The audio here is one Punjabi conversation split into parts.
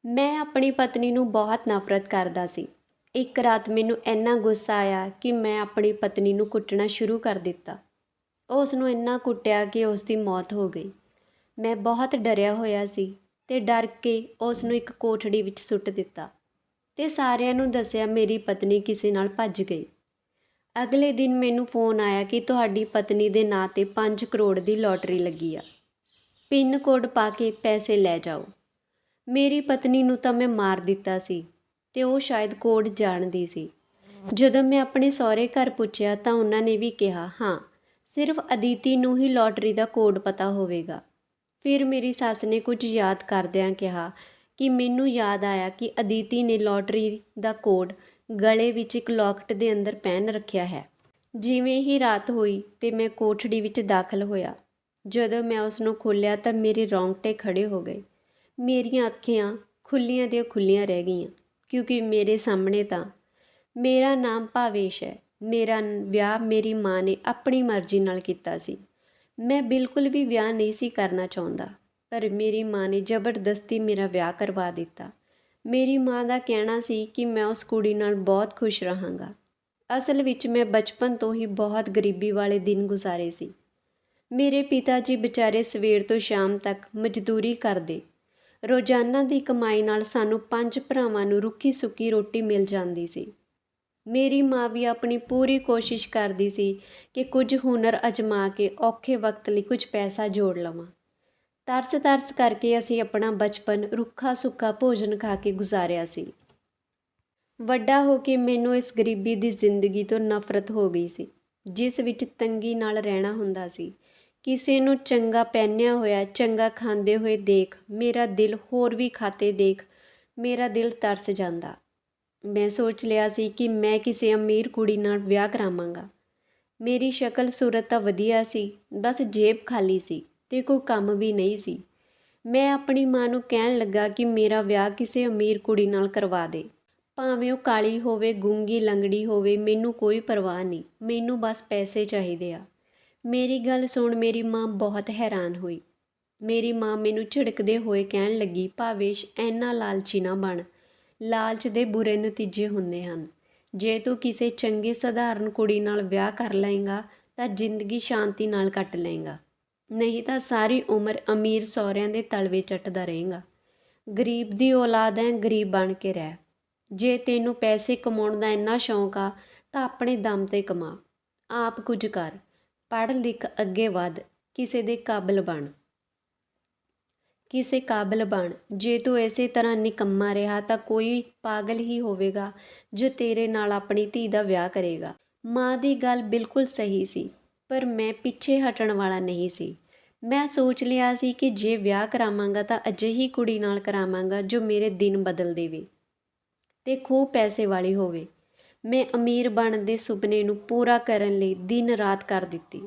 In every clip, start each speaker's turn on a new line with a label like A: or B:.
A: ਮੈਂ ਆਪਣੀ ਪਤਨੀ ਨੂੰ ਬਹੁਤ ਨਫ਼ਰਤ ਕਰਦਾ ਸੀ। ਇੱਕ ਰਾਤ ਮੈਨੂੰ ਇੰਨਾ ਗੁੱਸਾ ਆਇਆ ਕਿ ਮੈਂ ਆਪਣੀ ਪਤਨੀ ਨੂੰ ਕੁੱਟਣਾ ਸ਼ੁਰੂ ਕਰ ਦਿੱਤਾ। ਉਸ ਨੂੰ ਇੰਨਾ ਕੁੱਟਿਆ ਕਿ ਉਸ ਦੀ ਮੌਤ ਹੋ ਗਈ। ਮੈਂ ਬਹੁਤ ਡਰਿਆ ਹੋਇਆ ਸੀ ਤੇ ਡਰ ਕੇ ਉਸ ਨੂੰ ਇੱਕ ਕੋਠੜੀ ਵਿੱਚ ਸੁੱਟ ਦਿੱਤਾ ਤੇ ਸਾਰਿਆਂ ਨੂੰ ਦੱਸਿਆ ਮੇਰੀ ਪਤਨੀ ਕਿਸੇ ਨਾਲ ਭੱਜ ਗਈ। ਅਗਲੇ ਦਿਨ ਮੈਨੂੰ ਫ਼ੋਨ ਆਇਆ ਕਿ ਤੁਹਾਡੀ ਪਤਨੀ ਦੇ ਨਾਂ 'ਤੇ 5 ਕਰੋੜ ਦੀ ਲੋਟਰੀ ਲੱਗੀ ਆ। ਪਿੰਨ ਕੋਡ ਪਾ ਕੇ ਪੈਸੇ ਲੈ ਜਾਓ। ਮੇਰੀ ਪਤਨੀ ਨੂੰ ਤਾਂ ਮੈਂ ਮਾਰ ਦਿੱਤਾ ਸੀ ਤੇ ਉਹ ਸ਼ਾਇਦ ਕੋਡ ਜਾਣਦੀ ਸੀ। ਜਦੋਂ ਮੈਂ ਆਪਣੇ ਸਹੁਰੇ ਘਰ ਪੁੱਛਿਆ ਤਾਂ ਉਹਨਾਂ ਨੇ ਵੀ ਕਿਹਾ, ਹਾਂ, ਸਿਰਫ ਅਦਿਤੀ ਨੂੰ ਹੀ ਲੋਟਰੀ ਦਾ ਕੋਡ ਪਤਾ ਹੋਵੇਗਾ। ਫਿਰ ਮੇਰੀ ਸੱਸ ਨੇ ਕੁਝ ਯਾਦ ਕਰਦਿਆਂ ਕਿਹਾ ਕਿ ਮੈਨੂੰ ਯਾਦ ਆਇਆ ਕਿ ਅਦਿਤੀ ਨੇ ਲੋਟਰੀ ਦਾ ਕੋਡ ਗਲੇ ਵਿੱਚ ਇੱਕ ਲੌਕਟ ਦੇ ਅੰਦਰ ਪਹਿਨ ਰੱਖਿਆ ਹੈ। ਜਿਵੇਂ ਹੀ ਰਾਤ ਹੋਈ ਤੇ ਮੈਂ ਕੋਠੜੀ ਵਿੱਚ ਦਾਖਲ ਹੋਇਆ। ਜਦੋਂ ਮੈਂ ਉਸ ਨੂੰ ਖੋਲ੍ਹਿਆ ਤਾਂ ਮੇਰੇ ਰੌਂਗਟੇ ਖੜ੍ਹੇ ਹੋ ਗਏ। ਮੇਰੀਆਂ ਅੱਖੀਆਂ ਖੁੱਲ੍ਹੀਆਂ ਦੀਆਂ ਖੁੱਲ੍ਹੀਆਂ ਰਹਿ ਗਈਆਂ ਕਿਉਂਕਿ ਮੇਰੇ ਸਾਹਮਣੇ ਤਾਂ ਮੇਰਾ ਨਾਮ ਭਾਵੇਸ਼ ਹੈ। ਮੇਰਾ ਵਿਆਹ ਮੇਰੀ ਮਾਂ ਨੇ ਆਪਣੀ ਮਰਜ਼ੀ ਨਾਲ ਕੀਤਾ ਸੀ। ਮੈਂ ਬਿਲਕੁਲ ਵੀ ਵਿਆਹ ਨਹੀਂ ਸੀ ਕਰਨਾ ਚਾਹੁੰਦਾ, ਪਰ ਮੇਰੀ ਮਾਂ ਨੇ ਜ਼ਬਰਦਸਤੀ ਮੇਰਾ ਵਿਆਹ ਕਰਵਾ ਦਿੱਤਾ। ਮੇਰੀ ਮਾਂ ਦਾ ਕਹਿਣਾ ਸੀ ਕਿ ਮੈਂ ਉਸ ਕੁੜੀ ਨਾਲ ਬਹੁਤ ਖੁਸ਼ ਰਹਾਂਗਾ। ਅਸਲ ਵਿੱਚ ਮੈਂ ਬਚਪਨ ਤੋਂ ਹੀ ਬਹੁਤ ਗਰੀਬੀ ਵਾਲੇ ਦਿਨ ਗੁਜ਼ਾਰੇ ਸੀ। ਮੇਰੇ ਪਿਤਾ ਜੀ ਵਿਚਾਰੇ ਸਵੇਰ ਤੋਂ ਸ਼ਾਮ ਤੱਕ ਮਜ਼ਦੂਰੀ ਕਰਦੇ। ਰੋਜ਼ਾਨਾ ਦੀ ਕਮਾਈ ਨਾਲ ਸਾਨੂੰ 5 ਭਰਾਵਾਂ ਨੂੰ ਰੁੱਖੀ ਸੁੱਕੀ ਰੋਟੀ ਮਿਲ ਜਾਂਦੀ ਸੀ। ਮੇਰੀ ਮਾਂ ਵੀ ਆਪਣੀ ਪੂਰੀ ਕੋਸ਼ਿਸ਼ ਕਰਦੀ ਸੀ ਕਿ ਕੁਝ ਹੁਨਰ ਅਜਮਾ ਕੇ ਔਖੇ ਵਕਤ ਲਈ ਕੁਝ ਪੈਸਾ ਜੋੜ ਲਵਾਂ। ਤਰਸ ਕਰਕੇ ਅਸੀਂ ਆਪਣਾ ਬਚਪਨ ਰੁੱਖਾ ਸੁੱਕਾ ਭੋਜਨ ਖਾ ਕੇ ਗੁਜ਼ਾਰਿਆ ਸੀ। ਵੱਡਾ ਹੋ ਕੇ ਮੈਨੂੰ ਇਸ ਗਰੀਬੀ ਦੀ ਜ਼ਿੰਦਗੀ ਤੋਂ ਨਫ਼ਰਤ ਹੋ ਗਈ ਸੀ, ਜਿਸ ਵਿੱਚ ਤੰਗੀ ਨਾਲ ਰਹਿਣਾ ਹੁੰਦਾ ਸੀ। ਕਿਸੇ ਨੂੰ ਚੰਗਾ ਪਹਿਨਿਆ ਹੋਇਆ, ਚੰਗਾ ਖਾਂਦੇ ਹੋਏ ਦੇਖ ਮੇਰਾ ਦਿਲ, ਹੋਰ ਵੀ ਖਾਤੇ ਦੇਖ ਮੇਰਾ ਦਿਲ ਤਰਸ ਜਾਂਦਾ। ਮੈਂ ਸੋਚ ਲਿਆ ਸੀ ਕਿ ਮੈਂ ਕਿਸੇ ਅਮੀਰ ਕੁੜੀ ਨਾਲ ਵਿਆਹ ਕਰਾਵਾਂਗਾ। ਮੇਰੀ ਸ਼ਕਲ ਸੂਰਤ ਤਾਂ ਵਧੀਆ ਸੀ, ਬਸ ਜੇਬ ਖਾਲੀ ਸੀ ਤੇ ਕੋਈ ਕੰਮ ਵੀ ਨਹੀਂ ਸੀ। ਮੈਂ ਆਪਣੀ ਮਾਂ ਨੂੰ ਕਹਿਣ ਲੱਗਾ ਕਿ ਮੇਰਾ ਵਿਆਹ ਕਿਸੇ ਅਮੀਰ ਕੁੜੀ ਨਾਲ ਕਰਵਾ ਦੇ। ਭਾਵੇਂ ਉਹ ਕਾਲੀ ਹੋਵੇ, ਗੂੰਗੀ ਲੰਗੜੀ ਹੋਵੇ, ਮੈਨੂੰ ਕੋਈ ਪਰਵਾਹ ਨਹੀਂ, ਮੈਨੂੰ ਬਸ ਪੈਸੇ ਚਾਹੀਦੇ ਆ। ਮੇਰੀ ਗੱਲ ਸੁਣ ਮੇਰੀ ਮਾਂ ਬਹੁਤ ਹੈਰਾਨ ਹੋਈ। ਮੇਰੀ ਮਾਂ ਮੈਨੂੰ ਝਿੜਕਦੇ ਹੋਏ ਕਹਿਣ ਲੱਗੀ, ਭਾਵੇਸ਼, ਇੰਨਾ ਲਾਲਚੀ ਨਾ ਬਣ। ਲਾਲਚ ਦੇ ਬੁਰੇ ਨਤੀਜੇ ਹੁੰਦੇ ਹਨ। ਜੇ ਤੂੰ ਕਿਸੇ ਚੰਗੀ ਸਧਾਰਨ ਕੁੜੀ ਨਾਲ ਵਿਆਹ ਕਰ ਲਏਗਾ ਤਾਂ ਜ਼ਿੰਦਗੀ ਸ਼ਾਂਤੀ ਨਾਲ ਕੱਟ ਲਏਗਾ, ਨਹੀਂ ਤਾਂ ਸਾਰੀ ਉਮਰ ਅਮੀਰ ਸਹੁਰਿਆਂ ਦੇ ਤਲਵੇ ਚੱਟਦਾ ਰਹੇਗਾ। ਗਰੀਬ ਦੀ ਔਲਾਦ ਹੈ, ਗਰੀਬ ਬਣ ਕੇ ਰਹਿ। ਜੇ ਤੈਨੂੰ ਪੈਸੇ ਕਮਾਉਣ ਦਾ ਇੰਨਾ ਸ਼ੌਂਕ ਆ ਤਾਂ ਆਪਣੇ ਦਮ 'ਤੇ ਕਮਾ, ਆਪ ਕੁਝ ਕਰ, ਪੜ੍ਹ ਲਿਖ, ਅੱਗੇ ਵੱਧ, ਕਿਸੇ ਦੇ ਕਾਬਿਲ ਬਣ। ਜੇ ਤੂੰ ਇਸੇ ਤਰ੍ਹਾਂ ਨਿਕੰਮਾ ਰਿਹਾ ਤਾਂ ਕੋਈ ਪਾਗਲ ਹੀ ਹੋਵੇਗਾ ਜੋ ਤੇਰੇ ਨਾਲ ਆਪਣੀ ਧੀ ਦਾ ਵਿਆਹ ਕਰੇਗਾ। ਮਾਂ ਦੀ ਗੱਲ ਬਿਲਕੁਲ ਸਹੀ ਸੀ, ਪਰ ਮੈਂ ਪਿੱਛੇ ਹਟਣ ਵਾਲਾ ਨਹੀਂ ਸੀ। ਮੈਂ ਸੋਚ ਲਿਆ ਸੀ ਕਿ ਜੇ ਵਿਆਹ ਕਰਾਵਾਂਗਾ ਤਾਂ ਅਜਿਹੀ ਕੁੜੀ ਨਾਲ ਕਰਾਵਾਂਗਾ ਜੋ ਮੇਰੇ ਦਿਨ ਬਦਲ ਦੇਵੇ ਤੇ ਖੂਬ ਪੈਸੇ ਵਾਲੀ ਹੋਵੇ। ਮੈਂ ਅਮੀਰ ਬਣਨ ਦੇ ਸੁਪਨੇ ਨੂੰ ਪੂਰਾ ਕਰਨ ਲਈ ਦਿਨ ਰਾਤ ਕਰ ਦਿੱਤੀ।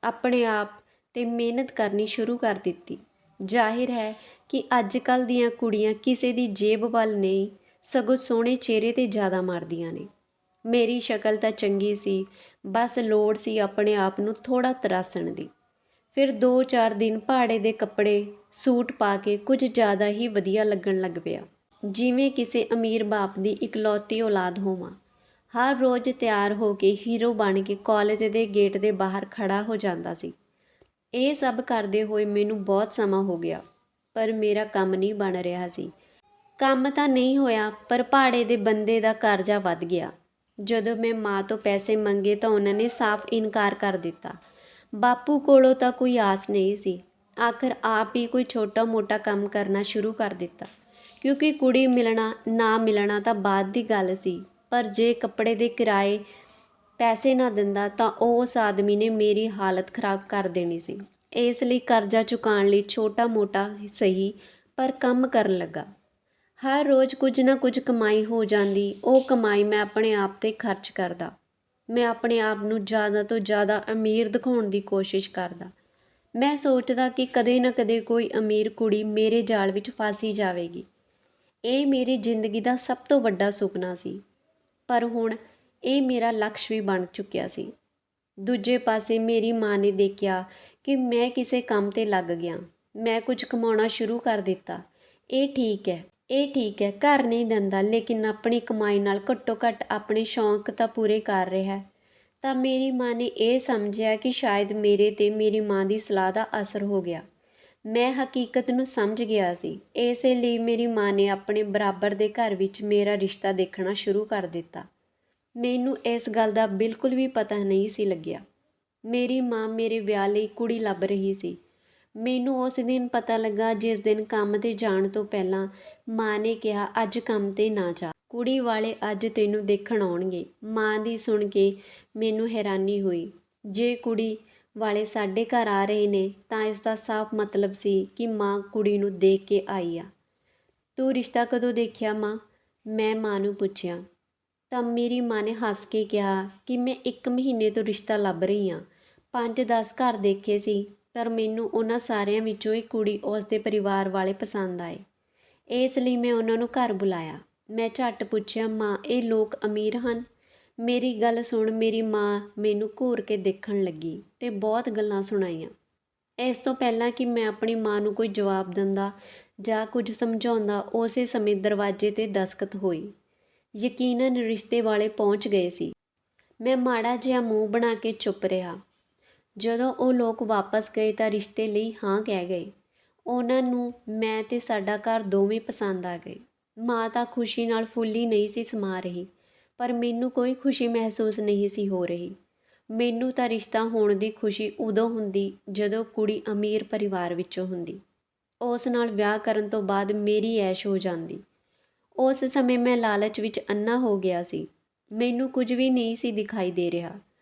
A: ਆਪਣੇ ਆਪ 'ਤੇ ਮਿਹਨਤ ਕਰਨੀ ਸ਼ੁਰੂ ਕਰ ਦਿੱਤੀ। ਜ਼ਾਹਿਰ ਹੈ ਕਿ ਅੱਜ ਕੱਲ੍ਹ ਦੀਆਂ ਕੁੜੀਆਂ ਕਿਸੇ ਦੀ ਜੇਬ ਵੱਲ ਨਹੀਂ, ਸਗੋਂ ਸੋਹਣੇ ਚਿਹਰੇ 'ਤੇ ਜ਼ਿਆਦਾ ਮਾਰਦੀਆਂ ਨੇ। ਮੇਰੀ ਸ਼ਕਲ ਤਾਂ ਚੰਗੀ ਸੀ, ਬਸ ਲੋੜ ਸੀ ਆਪਣੇ ਆਪ ਨੂੰ ਥੋੜ੍ਹਾ ਤਰਾਸਣ ਦੀ। ਫਿਰ 2-4 ਦਿਨ ਭਾੜੇ ਦੇ ਕੱਪੜੇ, ਸੂਟ ਪਾ ਕੇ ਕੁਝ ਜ਼ਿਆਦਾ ਹੀ ਵਧੀਆ ਲੱਗਣ ਲੱਗ ਪਿਆ, ਜਿਵੇਂ ਕਿਸੇ ਅਮੀਰ ਬਾਪ ਦੀ ਇਕਲੌਤੀ ਔਲਾਦ ਹੋਵਾਂ। ਹਰ ਰੋਜ਼ ਤਿਆਰ ਹੋ ਕੇ ਹੀਰੋ ਬਣ ਕੇ ਕਾਲਜ ਦੇ ਗੇਟ ਦੇ ਬਾਹਰ ਖੜਾ ਹੋ ਜਾਂਦਾ ਸੀ। ਇਹ ਸਭ ਕਰਦੇ ਹੋਏ ਮੈਨੂੰ ਬਹੁਤ ਸਮਾਂ ਹੋ ਗਿਆ, ਪਰ ਮੇਰਾ ਕੰਮ ਨਹੀਂ ਬਣ ਰਿਹਾ ਸੀ। ਕੰਮ ਤਾਂ ਨਹੀਂ ਹੋਇਆ, ਪਰ ਭਾੜੇ ਦੇ ਬੰਦੇ ਦਾ ਕਰਜ਼ਾ ਵੱਧ ਗਿਆ। ਜਦੋਂ ਮੈਂ ਮਾਂ ਤੋਂ ਪੈਸੇ ਮੰਗੇ ਤਾਂ ਉਹਨਾਂ ਨੇ ਸਾਫ਼ ਇਨਕਾਰ ਕਰ ਦਿੱਤਾ। ਬਾਪੂ ਕੋਲੋਂ ਤਾਂ ਕੋਈ ਆਸ ਨਹੀਂ ਸੀ। ਆਖਰ ਆਪ ਹੀ ਕੋਈ ਛੋਟਾ ਮੋਟਾ ਕੰਮ ਕਰਨਾ ਸ਼ੁਰੂ ਕਰ ਦਿੱਤਾ, ਕਿਉਂਕਿ ਕੁੜੀ ਮਿਲਣਾ ਨਾ ਮਿਲਣਾ ਤਾਂ ਬਾਅਦ ਦੀ ਗੱਲ ਸੀ। ਪਰ ਜੇ ਕੱਪੜੇ ਦੇ ਕਿਰਾਏ ਪੈਸੇ ਨਾ ਦਿੰਦਾ ਤਾਂ ਉਸ ਆਦਮੀ ਨੇ ਮੇਰੀ ਹਾਲਤ ਖਰਾਬ ਕਰ ਦੇਣੀ ਸੀ। ਇਸ ਲਈ ਕਰਜ਼ਾ ਚੁਕਾਉਣ ਲਈ ਛੋਟਾ ਮੋਟਾ ਸਹੀ ਪਰ ਕੰਮ ਕਰਨ ਲੱਗਾ। ਹਰ ਰੋਜ਼ ਕੁਝ ਨਾ ਕੁਝ ਕਮਾਈ ਹੋ ਜਾਂਦੀ। ਉਹ ਕਮਾਈ ਮੈਂ ਆਪਣੇ ਆਪ 'ਤੇ ਖਰਚ ਕਰਦਾ। ਮੈਂ ਆਪਣੇ ਆਪ ਨੂੰ ਜ਼ਿਆਦਾ ਤੋਂ ਜ਼ਿਆਦਾ ਅਮੀਰ ਦਿਖਾਉਣ ਦੀ ਕੋਸ਼ਿਸ਼ ਕਰਦਾ। ਮੈਂ ਸੋਚਦਾ ਕਿ ਕਦੇ ਨਾ ਕਦੇ ਕੋਈ ਅਮੀਰ ਕੁੜੀ ਮੇਰੇ ਜਾਲ ਵਿੱਚ ਫਾਸੀ ਜਾਵੇਗੀ। ਇਹ ਮੇਰੀ ਜ਼ਿੰਦਗੀ ਦਾ ਸਭ ਤੋਂ ਵੱਡਾ ਸੁਪਨਾ ਸੀ, ਪਰ ਹੁਣ ਇਹ ਮੇਰਾ ਲਕਸ਼ ਵੀ ਬਣ ਚੁੱਕਿਆ ਸੀ। ਦੂਜੇ ਪਾਸੇ ਮੇਰੀ ਮਾਂ ਨੇ ਦੇਖਿਆ ਕਿ ਮੈਂ ਕਿਸੇ ਕੰਮ 'ਤੇ ਲੱਗ ਗਿਆ। ਮੈਂ ਕੁਝ ਕਮਾਉਣਾ ਸ਼ੁਰੂ ਕਰ ਦਿੱਤਾ। ਇਹ ਠੀਕ ਹੈ, ਇਹ ਠੀਕ ਹੈ, ਘਰ ਨਹੀਂ ਦਿੰਦਾ ਲੇਕਿਨ ਆਪਣੀ ਕਮਾਈ ਨਾਲ ਘੱਟੋ ਘੱਟ ਆਪਣੇ ਸ਼ੌਂਕ ਤਾਂ ਪੂਰੇ ਕਰ ਰਿਹਾ ਹੈ। ਤਾਂ ਮੇਰੀ ਮਾਂ ਨੇ ਇਹ ਸਮਝਿਆ ਕਿ ਸ਼ਾਇਦ ਮੇਰੇ 'ਤੇ ਮੇਰੀ ਮਾਂ ਦੀ ਸਲਾਹ ਦਾ ਅਸਰ ਹੋ ਗਿਆ। ਮੈਂ ਹਕੀਕਤ ਨੂੰ ਸਮਝ ਗਿਆ ਸੀ, ਇਸੇ ਲਈ ਮੇਰੀ ਮਾਂ ਨੇ ਆਪਣੇ ਬਰਾਬਰ ਦੇ ਘਰ ਵਿੱਚ ਮੇਰਾ ਰਿਸ਼ਤਾ ਦੇਖਣਾ ਸ਼ੁਰੂ ਕਰ ਦਿੱਤਾ। ਮੈਨੂੰ ਇਸ ਗੱਲ ਦਾ ਬਿਲਕੁਲ ਵੀ ਪਤਾ ਨਹੀਂ ਸੀ ਲੱਗਿਆ। ਮੇਰੀ ਮਾਂ ਮੇਰੇ ਵਿਆਹ ਲਈ ਕੁੜੀ ਲੱਭ ਰਹੀ ਸੀ। ਮੈਨੂੰ ਉਸ ਦਿਨ ਪਤਾ ਲੱਗਾ ਜਿਸ ਦਿਨ ਕੰਮ 'ਤੇ ਜਾਣ ਤੋਂ ਪਹਿਲਾਂ ਮਾਂ ਨੇ ਕਿਹਾ, ਅੱਜ ਕੰਮ 'ਤੇ ਨਾ ਜਾ, ਕੁੜੀ ਵਾਲੇ ਅੱਜ ਤੈਨੂੰ ਦੇਖਣ ਆਉਣਗੇ। ਮਾਂ ਦੀ ਸੁਣ ਕੇ ਮੈਨੂੰ ਹੈਰਾਨੀ ਹੋਈ। ਜੇ ਕੁੜੀ ਵਾਲੇ ਸਾਡੇ ਘਰ ਆ ਰਹੇ ਨੇ ਤਾਂ ਇਸ ਦਾ ਸਾਫ਼ ਮਤਲਬ ਸੀ ਕਿ ਮਾਂ ਕੁੜੀ ਨੂੰ ਦੇਖ ਕੇ ਆਈ ਆ। ਤੂੰ ਰਿਸ਼ਤਾ ਕਦੋਂ ਦੇਖਿਆ ਮਾਂ? ਮੈਂ ਮਾਂ ਨੂੰ ਪੁੱਛਿਆ। ਤਾਂ ਮੇਰੀ ਮਾਂ ਨੇ ਹੱਸ ਕੇ ਕਿਹਾ ਕਿ ਮੈਂ 1 ਮਹੀਨੇ ਤੋਂ ਰਿਸ਼ਤਾ ਲੱਭ ਰਹੀ ਹਾਂ। 5-10 ਘਰ ਦੇਖੇ ਸੀ, ਪਰ ਮੈਨੂੰ ਉਹਨਾਂ ਸਾਰਿਆਂ ਵਿੱਚੋਂ ਇੱਕ ਕੁੜੀ ਉਸ ਦੇ ਪਰਿਵਾਰ ਵਾਲੇ ਪਸੰਦ ਆਏ। ਇਸ ਲਈ ਮੈਂ ਉਹਨਾਂ ਨੂੰ ਘਰ ਬੁਲਾਇਆ। ਮੈਂ ਝੱਟ ਪੁੱਛਿਆ, ਮਾਂ ਇਹ ਲੋਕ ਅਮੀਰ ਹਨ? ਮੇਰੀ ਗੱਲ ਸੁਣ ਮੇਰੀ ਮਾਂ ਮੈਨੂੰ ਘੂਰ ਕੇ ਦੇਖਣ ਲੱਗੀ ਤੇ ਬਹੁਤ ਗੱਲਾਂ ਸੁਣਾਈਆਂ। ਇਸ ਤੋਂ ਪਹਿਲਾਂ ਕਿ ਮੈਂ ਆਪਣੀ ਮਾਂ ਨੂੰ ਕੋਈ ਜਵਾਬ ਦਿੰਦਾ ਜਾਂ ਕੁਝ ਸਮਝਾਉਂਦਾ, ਉਸੇ ਸਮੇਂ ਦਰਵਾਜ਼ੇ 'ਤੇ ਦਸਤਕ ਹੋਈ। ਯਕੀਨਨ ਰਿਸ਼ਤੇ ਵਾਲੇ ਪਹੁੰਚ ਗਏ ਸੀ। ਮੈਂ ਮਾੜਾ ਜਿਹਾ ਮੂੰਹ ਬਣਾ ਕੇ ਚੁੱਪ ਰਿਹਾ। ਜਦੋਂ ਉਹ ਲੋਕ ਵਾਪਸ ਗਏ ਤਾਂ ਰਿਸ਼ਤੇ ਲਈ ਹਾਂ ਕਹਿ ਗਏ। ਉਹਨਾਂ ਨੂੰ ਮੈਂ ਤੇ ਸਾਡਾ ਘਰ ਦੋਵੇਂ ਪਸੰਦ ਆ ਗਏ। ਮਾਂ ਤਾਂ ਖੁਸ਼ੀ ਨਾਲ ਫੁੱਲੀ ਨਹੀਂ ਸੀ ਸਮਾ ਰਹੀ, ਪਰ ਮੈਨੂੰ ਕੋਈ ਖੁਸ਼ੀ ਮਹਿਸੂਸ ਨਹੀਂ ਸੀ ਹੋ ਰਹੀ। ਮੈਨੂੰ ਤਾਂ ਰਿਸ਼ਤਾ ਹੋਣ ਦੀ ਖੁਸ਼ੀ ਉਦੋਂ ਹੁੰਦੀ ਜਦੋਂ ਕੁੜੀ ਅਮੀਰ ਪਰਿਵਾਰ ਵਿੱਚੋਂ ਹੁੰਦੀ। ਉਸ ਨਾਲ ਵਿਆਹ ਕਰਨ ਤੋਂ ਬਾਅਦ ਮੇਰੀ ਐਸ਼ ਹੋ ਜਾਂਦੀ। ਉਸ ਸਮੇਂ ਮੈਂ ਲਾਲਚ ਵਿੱਚ ਅੰਨਾ ਹੋ ਗਿਆ ਸੀ। ਮੈਨੂੰ ਕੁਝ ਵੀ ਨਹੀਂ ਸੀ ਦਿਖਾਈ ਦੇ ਰਿਹਾ।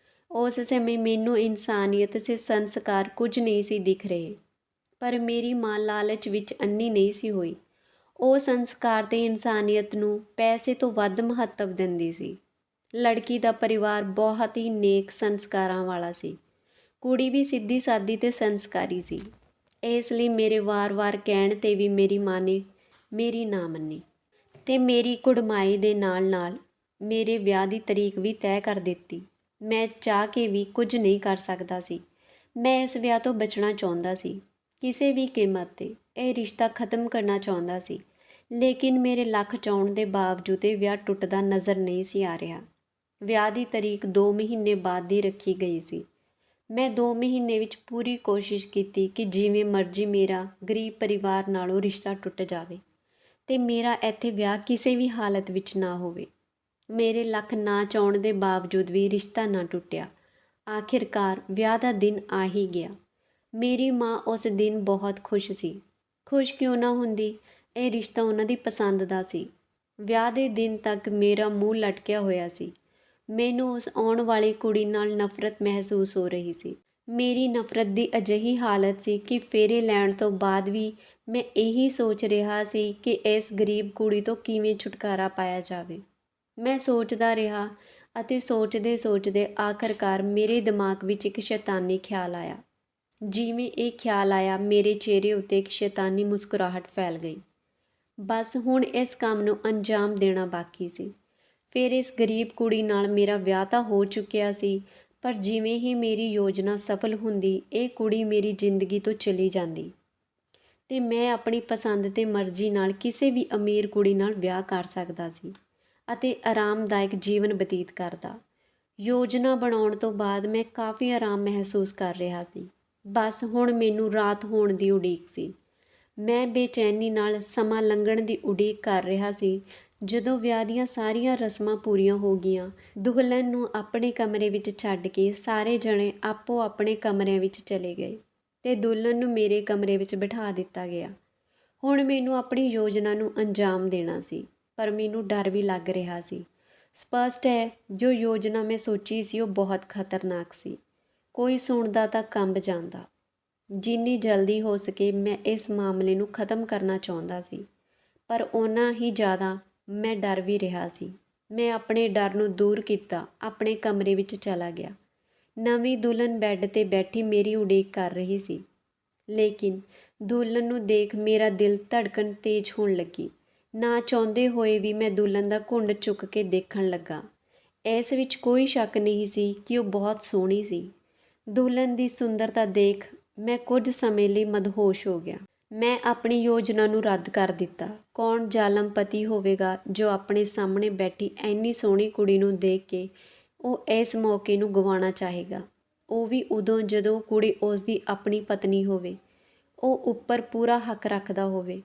A: ਉਸ ਸਮੇਂ ਮੈਨੂੰ ਇਨਸਾਨੀਅਤ ਤੇ ਸੰਸਕਾਰ ਕੁਝ ਨਹੀਂ ਸੀ ਦਿਖ ਰਹੇ। ਪਰ ਮੇਰੀ ਮਾਂ ਲਾਲਚ ਵਿੱਚ ਅੰਨੀ ਨਹੀਂ ਸੀ ਹੋਈ। ਉਹ ਸੰਸਕਾਰ ਤੇ ਇਨਸਾਨੀਅਤ ਨੂੰ ਪੈਸੇ ਤੋਂ ਵੱਧ ਮਹੱਤਵ ਦਿੰਦੀ ਸੀ। ਲੜਕੀ ਦਾ ਪਰਿਵਾਰ ਬਹੁਤ ਹੀ ਨੇਕ ਸੰਸਕਾਰਾਂ ਵਾਲਾ ਸੀ। ਕੁੜੀ ਵੀ ਸਿੱਧੀ ਸਾਦੀ ਤੇ ਸੰਸਕਾਰੀ ਸੀ। ਇਸ ਲਈ ਮੇਰੇ ਵਾਰ-ਵਾਰ ਕਹਿਣ 'ਤੇ ਵੀ ਮੇਰੀ ਮਾਂ ਨੇ ਮੇਰੀ ਨਾ ਮੰਨੀ ਤੇ ਮੇਰੀ ਕੁੜਮਾਈ ਦੇ ਨਾਲ-ਨਾਲ ਮੇਰੇ ਵਿਆਹ ਦੀ ਤਰੀਕ ਵੀ ਤੈਅ ਕਰ ਦਿੱਤੀ। ਮੈਂ ਚਾਹ ਕੇ ਵੀ ਕੁਝ ਨਹੀਂ ਕਰ ਸਕਦਾ ਸੀ। ਮੈਂ ਇਸ ਵਿਆਹ ਤੋਂ ਬਚਣਾ ਚਾਹੁੰਦਾ ਸੀ, ਕਿਸੇ ਵੀ ਕੀਮਤ 'ਤੇ ਇਹ ਰਿਸ਼ਤਾ ਖਤਮ ਕਰਨਾ ਚਾਹੁੰਦਾ ਸੀ। ਲੇਕਿਨ ਮੇਰੇ ਲੱਖ ਚਾਹੁਣ ਦੇ ਬਾਵਜੂਦ ਇਹ ਵਿਆਹ ਟੁੱਟਦਾ ਨਜ਼ਰ ਨਹੀਂ ਸੀ ਆ ਰਿਹਾ। ਵਿਆਹ ਦੀ ਤਰੀਕ 2 ਮਹੀਨੇ ਬਾਅਦ ਦੀ ਰੱਖੀ ਗਈ ਸੀ। ਮੈਂ 2 ਮਹੀਨੇ ਵਿੱਚ ਪੂਰੀ ਕੋਸ਼ਿਸ਼ ਕੀਤੀ ਕਿ ਜਿਵੇਂ ਮਰਜ਼ੀ ਮੇਰਾ ਗਰੀਬ ਪਰਿਵਾਰ ਨਾਲੋਂ ਰਿਸ਼ਤਾ ਟੁੱਟ ਜਾਵੇ ਤੇ ਮੇਰਾ ਇੱਥੇ ਵਿਆਹ ਕਿਸੇ ਵੀ ਹਾਲਤ ਵਿੱਚ ਨਾ ਹੋਵੇ। ਮੇਰੇ ਲੱਖ ਨਾ ਚਾਹੁਣ ਦੇ ਬਾਵਜੂਦ ਵੀ ਰਿਸ਼ਤਾ ਨਾ ਟੁੱਟਿਆ। ਆਖਿਰਕਾਰ ਵਿਆਹ ਦਾ ਦਿਨ ਆ ਹੀ ਗਿਆ। ਮੇਰੀ ਮਾਂ ਉਸ ਦਿਨ ਬਹੁਤ ਖੁਸ਼ ਸੀ। ਖੁਸ਼ ਕਿਉਂ ਨਾ ਹੁੰਦੀ, ਇਹ ਰਿਸ਼ਤਾ ਉਹਨਾਂ ਦੀ ਪਸੰਦ ਦਾ ਸੀ। ਵਿਆਹ ਦੇ ਦਿਨ ਤੱਕ ਮੇਰਾ ਮੂੰਹ ਲਟਕਿਆ ਹੋਇਆ ਸੀ। ਮੈਨੂੰ ਉਸ ਆਉਣ ਵਾਲੀ ਕੁੜੀ ਨਾਲ ਨਫ਼ਰਤ ਮਹਿਸੂਸ ਹੋ ਰਹੀ ਸੀ। ਮੇਰੀ ਨਫ਼ਰਤ ਦੀ ਅਜਿਹੀ ਹਾਲਤ ਸੀ ਕਿ ਫੇਰੇ ਲੈਣ ਤੋਂ ਬਾਅਦ ਵੀ ਮੈਂ ਇਹੀ ਸੋਚ ਰਿਹਾ ਸੀ ਕਿ ਇਸ ਗਰੀਬ ਕੁੜੀ ਤੋਂ ਕਿਵੇਂ ਛੁਟਕਾਰਾ ਪਾਇਆ ਜਾਵੇ। ਮੈਂ ਸੋਚਦਾ ਰਿਹਾ ਅਤੇ ਸੋਚਦੇ ਆਖਰਕਾਰ ਮੇਰੇ ਦਿਮਾਗ ਵਿੱਚ ਇੱਕ ਸ਼ੈਤਾਨੀ ਖਿਆਲ ਆਇਆ। ਜਿਵੇਂ ਇਹ ਖਿਆਲ ਆਇਆ, ਮੇਰੇ ਚਿਹਰੇ ਉੱਤੇ ਇੱਕ ਸ਼ੈਤਾਨੀ ਮੁਸਕਰਾਹਟ ਫੈਲ ਗਈ। ਬਸ ਹੁਣ ਇਸ ਕੰਮ ਨੂੰ ਅੰਜਾਮ ਦੇਣਾ ਬਾਕੀ ਸੀ। ਫਿਰ ਇਸ ਗਰੀਬ ਕੁੜੀ ਨਾਲ ਮੇਰਾ ਵਿਆਹ ਤਾਂ ਹੋ ਚੁੱਕਿਆ ਸੀ, ਪਰ ਜਿਵੇਂ ਹੀ ਮੇਰੀ ਯੋਜਨਾ ਸਫਲ ਹੁੰਦੀ, ਇਹ ਕੁੜੀ ਮੇਰੀ ਜ਼ਿੰਦਗੀ ਤੋਂ ਚਲੀ ਜਾਂਦੀ ਤੇ ਮੈਂ ਆਪਣੀ ਪਸੰਦ ਤੇ ਮਰਜ਼ੀ ਨਾਲ ਕਿਸੇ ਵੀ ਅਮੀਰ ਕੁੜੀ ਨਾਲ ਵਿਆਹ ਕਰ ਸਕਦਾ ਸੀ ਅਤੇ ਆਰਾਮਦਾਇਕ ਜੀਵਨ ਬਤੀਤ ਕਰਦਾ। ਯੋਜਨਾ ਬਣਾਉਣ ਤੋਂ ਬਾਅਦ ਮੈਂ ਕਾਫੀ ਆਰਾਮ ਮਹਿਸੂਸ ਕਰ ਰਿਹਾ ਸੀ। ਬਸ ਹੁਣ ਮੈਨੂੰ ਰਾਤ ਹੋਣ ਦੀ ਉਡੀਕ ਸੀ। ਮੈਂ ਬੇਚੈਨੀ ਨਾਲ ਸਮਾਂ ਲੰਘਣ ਦੀ ਉਡੀਕ ਕਰ ਰਿਹਾ ਸੀ। ਜਦੋਂ ਵਿਆਹ ਦੀਆਂ ਸਾਰੀਆਂ ਰਸਮਾਂ ਪੂਰੀਆਂ ਹੋ ਗਈਆਂ, ਦੁਲਹਨ ਨੂੰ ਆਪਣੇ ਕਮਰੇ ਵਿੱਚ ਛੱਡ ਕੇ ਸਾਰੇ ਜਣੇ ਆਪੋ ਆਪਣੇ ਕਮਰਿਆਂ ਵਿੱਚ ਚਲੇ ਗਏ ਤੇ ਦੁਲਹਨ ਨੂੰ ਮੇਰੇ ਕਮਰੇ ਵਿੱਚ ਬਿਠਾ ਦਿੱਤਾ ਗਿਆ। ਹੁਣ ਮੈਨੂੰ ਆਪਣੀ ਯੋਜਨਾ ਨੂੰ ਅੰਜਾਮ ਦੇਣਾ ਸੀ, ਪਰ ਮੈਨੂੰ ਡਰ ਵੀ ਲੱਗ ਰਿਹਾ ਸੀ। ਸਪਸ਼ਟ ਹੈ, ਜੋ ਯੋਜਨਾ ਮੈਂ ਸੋਚੀ ਸੀ ਉਹ ਬਹੁਤ ਖਤਰਨਾਕ ਸੀ। ਕੋਈ ਸੁਣਦਾ ਤਾਂ ਕੰਬ ਜਾਂਦਾ। ਜਿੰਨੀ ਜਲਦੀ ਹੋ ਸਕੇ ਮੈਂ ਇਸ ਮਾਮਲੇ ਨੂੰ ਖਤਮ ਕਰਨਾ ਚਾਹੁੰਦਾ ਸੀ, ਪਰ ਓਨਾ ਹੀ ਜ਼ਿਆਦਾ ਮੈਂ ਡਰ ਵੀ ਰਿਹਾ ਸੀ। ਮੈਂ ਆਪਣੇ ਡਰ ਨੂੰ ਦੂਰ ਕੀਤਾ, ਆਪਣੇ ਕਮਰੇ ਵਿੱਚ ਚਲਾ ਗਿਆ। ਨਵੀਂ ਦੁਲਹਨ ਬੈੱਡ 'ਤੇ ਬੈਠੀ ਮੇਰੀ ਉਡੀਕ ਕਰ ਰਹੀ ਸੀ। ਲੇਕਿਨ ਦੁਲਹਨ ਨੂੰ ਦੇਖ ਮੇਰਾ ਦਿਲ ਧੜਕਣ ਤੇਜ਼ ਹੋਣ ਲੱਗੀ। ਨਾ ਚਾਹੁੰਦੇ ਹੋਏ ਵੀ ਮੈਂ ਦੁਲਹਨ ਦਾ ਘੁੰਡ ਚੁੱਕ ਕੇ ਦੇਖਣ ਲੱਗਾ। ਇਸ ਵਿੱਚ ਕੋਈ ਸ਼ੱਕ ਨਹੀਂ ਸੀ ਕਿ ਉਹ ਬਹੁਤ ਸੋਹਣੀ ਸੀ। ਦੁਲਹਨ ਦੀ ਸੁੰਦਰਤਾ ਦੇਖ ਮੈਂ ਕੁਝ ਸਮੇਂ ਲਈ ਮਦਹੋਸ਼ ਹੋ ਗਿਆ। ਮੈਂ ਆਪਣੀ ਯੋਜਨਾ ਨੂੰ ਰੱਦ ਕਰ ਦਿੱਤਾ। ਕੌਣ ਜ਼ਾਲਮ ਪਤੀ ਹੋਵੇਗਾ ਜੋ ਆਪਣੇ ਸਾਹਮਣੇ ਬੈਠੀ ਐਨੀ ਸੋਹਣੀ ਕੁੜੀ ਨੂੰ ਦੇਖ ਕੇ ਉਹ ਇਸ ਮੌਕੇ ਨੂੰ ਗਵਾਉਣਾ ਚਾਹੇਗਾ, ਉਹ ਵੀ ਉਦੋਂ ਜਦੋਂ ਕੁੜੀ ਉਸ ਦੀ ਆਪਣੀ ਪਤਨੀ ਹੋਵੇ, ਉਹ ਉੱਪਰ ਪੂਰਾ ਹੱਕ ਰੱਖਦਾ ਹੋਵੇ।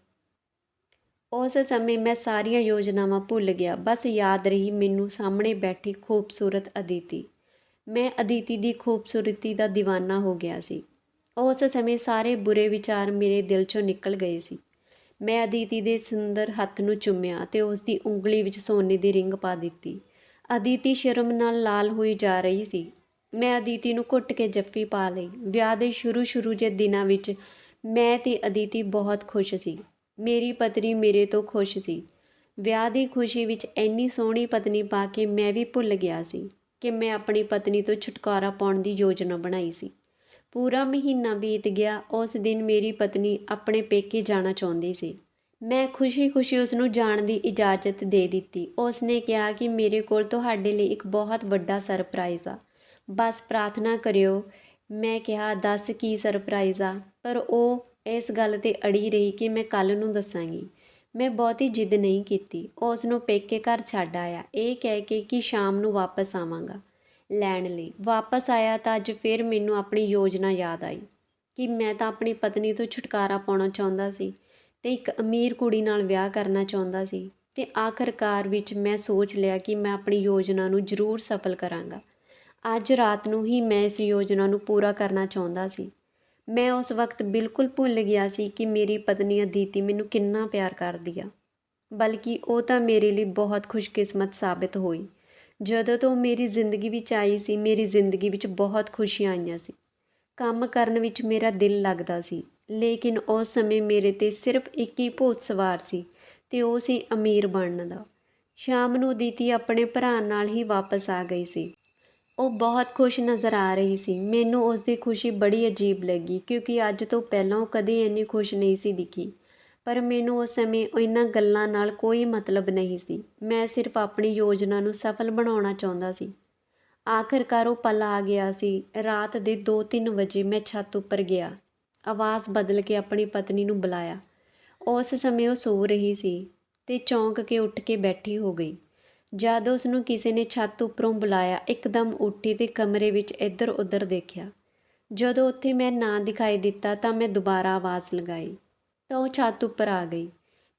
A: ਉਸ ਸਮੇਂ ਮੈਂ ਸਾਰੀਆਂ ਯੋਜਨਾਵਾਂ ਭੁੱਲ ਗਿਆ। ਬਸ ਯਾਦ ਰਹੀ ਮੈਨੂੰ ਸਾਹਮਣੇ ਬੈਠੀ ਖੂਬਸੂਰਤ ਅਦਿਤੀ। ਮੈਂ ਅਦਿਤੀ ਦੀ ਖੂਬਸੂਰਤੀ ਦਾ ਦੀਵਾਨਾ ਹੋ ਗਿਆ ਸੀ। ਉਸ ਸਮੇਂ ਸਾਰੇ ਬੁਰੇ ਵਿਚਾਰ ਮੇਰੇ ਦਿਲ 'ਚੋਂ ਨਿਕਲ ਗਏ ਸੀ। ਮੈਂ ਅਦਿਤੀ ਦੇ ਸੁੰਦਰ ਹੱਥ ਨੂੰ ਚੁੰਮਿਆ ਅਤੇ ਉਸ ਦੀ ਉਂਗਲੀ ਵਿੱਚ ਸੋਨੇ ਦੀ ਰਿੰਗ ਪਾ ਦਿੱਤੀ। ਅਦਿਤੀ ਸ਼ਰਮ ਨਾਲ ਲਾਲ ਹੋਈ ਜਾ ਰਹੀ ਸੀ। ਮੈਂ ਅਦਿਤੀ ਨੂੰ ਘੁੱਟ ਕੇ ਜੱਫੀ ਪਾ ਲਈ। ਵਿਆਹ ਦੇ ਸ਼ੁਰੂ ਜਿਹੇ ਦਿਨਾਂ ਵਿੱਚ ਮੈਂ ਤੇ ਅਦਿਤੀ ਬਹੁਤ ਖੁਸ਼ ਸੀ। ਮੇਰੀ ਪਤਨੀ ਮੇਰੇ ਤੋਂ ਖੁਸ਼ ਸੀ। ਵਿਆਹ ਦੀ ਖੁਸ਼ੀ ਵਿੱਚ ਇੰਨੀ ਸੋਹਣੀ ਪਤਨੀ ਪਾ ਕੇ ਮੈਂ ਵੀ ਭੁੱਲ ਗਿਆ ਸੀ ਕਿ ਮੈਂ ਆਪਣੀ ਪਤਨੀ ਤੋਂ ਛੁਟਕਾਰਾ ਪਾਉਣ ਦੀ ਯੋਜਨਾ ਬਣਾਈ ਸੀ। ਪੂਰਾ ਮਹੀਨਾ ਬੀਤ ਗਿਆ। ਉਸ ਦਿਨ ਮੇਰੀ ਪਤਨੀ ਆਪਣੇ ਪੇਕੇ ਜਾਣਾ ਚਾਹੁੰਦੀ ਸੀ। ਮੈਂ ਖੁਸ਼ੀ-ਖੁਸ਼ੀ ਉਸ ਨੂੰ ਜਾਣ ਦੀ ਇਜਾਜ਼ਤ ਦੇ ਦਿੱਤੀ। ਉਸ ਨੇ ਕਿਹਾ ਕਿ ਮੇਰੇ ਕੋਲ ਤੁਹਾਡੇ ਲਈ ਇੱਕ ਬਹੁਤ ਵੱਡਾ ਸਰਪ੍ਰਾਈਜ਼ ਆ, ਬਸ ਪ੍ਰਾਰਥਨਾ ਕਰਿਓ। ਮੈਂ ਕਿਹਾ, ਦੱਸ ਕੀ ਸਰਪ੍ਰਾਈਜ਼ ਆ? ਪਰ ਉਹ ਇਸ ਗੱਲ 'ਤੇ ਅੜੀ ਰਹੀ ਕਿ ਮੈਂ ਕੱਲ੍ਹ ਨੂੰ ਦੱਸਾਂਗੀ। ਮੈਂ ਬਹੁਤੀ ਜਿੱਦ ਨਹੀਂ ਕੀਤੀ। ਉਸ ਨੂੰ ਪੇਕੇ ਘਰ ਛੱਡ ਆਇਆ, ਇਹ ਕਹਿ ਕੇ ਕਿ ਸ਼ਾਮ ਨੂੰ ਵਾਪਸ ਆਵਾਂਗਾ ਲੈਣ ਲਈ। ਵਾਪਸ ਆਇਆ ਤਾਂ ਅੱਜ ਫਿਰ ਮੈਨੂੰ ਆਪਣੀ ਯੋਜਨਾ ਯਾਦ ਆਈ ਕਿ ਮੈਂ ਤਾਂ ਆਪਣੀ ਪਤਨੀ ਤੋਂ ਛੁਟਕਾਰਾ ਪਾਉਣਾ ਚਾਹੁੰਦਾ ਸੀ ਅਤੇ ਇੱਕ ਅਮੀਰ ਕੁੜੀ ਨਾਲ ਵਿਆਹ ਕਰਨਾ ਚਾਹੁੰਦਾ ਸੀ। ਅਤੇ ਆਖਰਕਾਰ ਵਿੱਚ ਮੈਂ ਸੋਚ ਲਿਆ ਕਿ ਮੈਂ ਆਪਣੀ ਯੋਜਨਾ ਨੂੰ ਜ਼ਰੂਰ ਸਫਲ ਕਰਾਂਗਾ। ਅੱਜ ਰਾਤ ਨੂੰ ਹੀ ਮੈਂ ਇਸ ਯੋਜਨਾ ਨੂੰ ਪੂਰਾ ਕਰਨਾ ਚਾਹੁੰਦਾ ਸੀ। ਮੈਂ ਉਸ ਵਕਤ ਬਿਲਕੁਲ ਭੁੱਲ ਗਿਆ ਸੀ ਕਿ ਮੇਰੀ ਪਤਨੀ ਅਦਿਤੀ ਮੈਨੂੰ ਕਿੰਨਾ ਪਿਆਰ ਕਰਦੀ ਆ, ਬਲਕਿ ਉਹ ਤਾਂ ਮੇਰੇ ਲਈ ਬਹੁਤ ਖੁਸ਼ਕਿਸਮਤ ਸਾਬਿਤ ਹੋਈ। ਜਦੋਂ ਤੋਂ ਮੇਰੀ ਜ਼ਿੰਦਗੀ ਵਿੱਚ ਆਈ ਸੀ, ਮੇਰੀ ਜ਼ਿੰਦਗੀ ਵਿੱਚ ਬਹੁਤ ਖੁਸ਼ੀਆਂ ਆਈਆਂ ਸੀ। ਕੰਮ ਕਰਨ ਵਿੱਚ ਮੇਰਾ ਦਿਲ ਲੱਗਦਾ ਸੀ, ਲੇਕਿਨ ਉਸ ਸਮੇਂ ਮੇਰੇ 'ਤੇ ਸਿਰਫ ਇੱਕ ਹੀ ਭੂਤ ਸਵਾਰ ਸੀ ਅਤੇ ਉਹ ਸੀ ਅਮੀਰ ਬਣਨ ਦਾ। ਸ਼ਾਮ ਨੂੰ ਅਦਿਤੀ ਆਪਣੇ ਭਰਾ ਨਾਲ ਹੀ ਵਾਪਸ ਆ ਗਈ ਸੀ। ਉਹ ਬਹੁਤ ਖੁਸ਼ ਨਜ਼ਰ ਆ ਰਹੀ ਸੀ। ਮੈਨੂੰ ਉਸ ਦੀ ਖੁਸ਼ੀ ਬੜੀ ਅਜੀਬ ਲੱਗੀ ਕਿਉਂਕਿ ਅੱਜ ਤੋਂ ਪਹਿਲਾਂ ਉਹ ਕਦੇ ਇੰਨੀ ਖੁਸ਼ ਨਹੀਂ ਸੀ ਦਿਖੀ। ਪਰ ਮੈਨੂੰ ਉਸ ਸਮੇਂ ਇਹਨਾਂ ਗੱਲਾਂ ਨਾਲ ਕੋਈ ਮਤਲਬ ਨਹੀਂ ਸੀ। ਮੈਂ ਸਿਰਫ ਆਪਣੀ ਯੋਜਨਾ ਨੂੰ ਸਫਲ ਬਣਾਉਣਾ ਚਾਹੁੰਦਾ ਸੀ। ਆਖਰਕਾਰ ਉਹ ਪਲ ਆ ਗਿਆ ਸੀ। ਰਾਤ ਦੇ 2-3 ਵਜੇ ਮੈਂ ਛੱਤ ਉੱਪਰ ਗਿਆ, ਆਵਾਜ਼ ਬਦਲ ਕੇ ਆਪਣੀ ਪਤਨੀ ਨੂੰ ਬੁਲਾਇਆ। ਉਸ ਸਮੇਂ ਉਹ ਸੋ ਰਹੀ ਸੀ ਅਤੇ ਚੌਂਕ ਕੇ ਉੱਠ ਕੇ ਬੈਠੀ ਹੋ ਗਈ। ਜਦ ਉਸ ਨੂੰ ਕਿਸੇ ਨੇ ਛੱਤ ਉੱਪਰੋਂ ਬੁਲਾਇਆ, ਇੱਕਦਮ ਉੱਠੀ ਅਤੇ ਕਮਰੇ ਵਿੱਚ ਇੱਧਰ ਉੱਧਰ ਦੇਖਿਆ। ਜਦੋਂ ਉੱਥੇ ਮੈਂ ਨਾ ਦਿਖਾਈ ਦਿੱਤਾ ਤਾਂ ਮੈਂ ਦੁਬਾਰਾ ਆਵਾਜ਼ ਲਗਾਈ ਤਾਂ ਉਹ ਛੱਤ ਉੱਪਰ ਆ ਗਈ।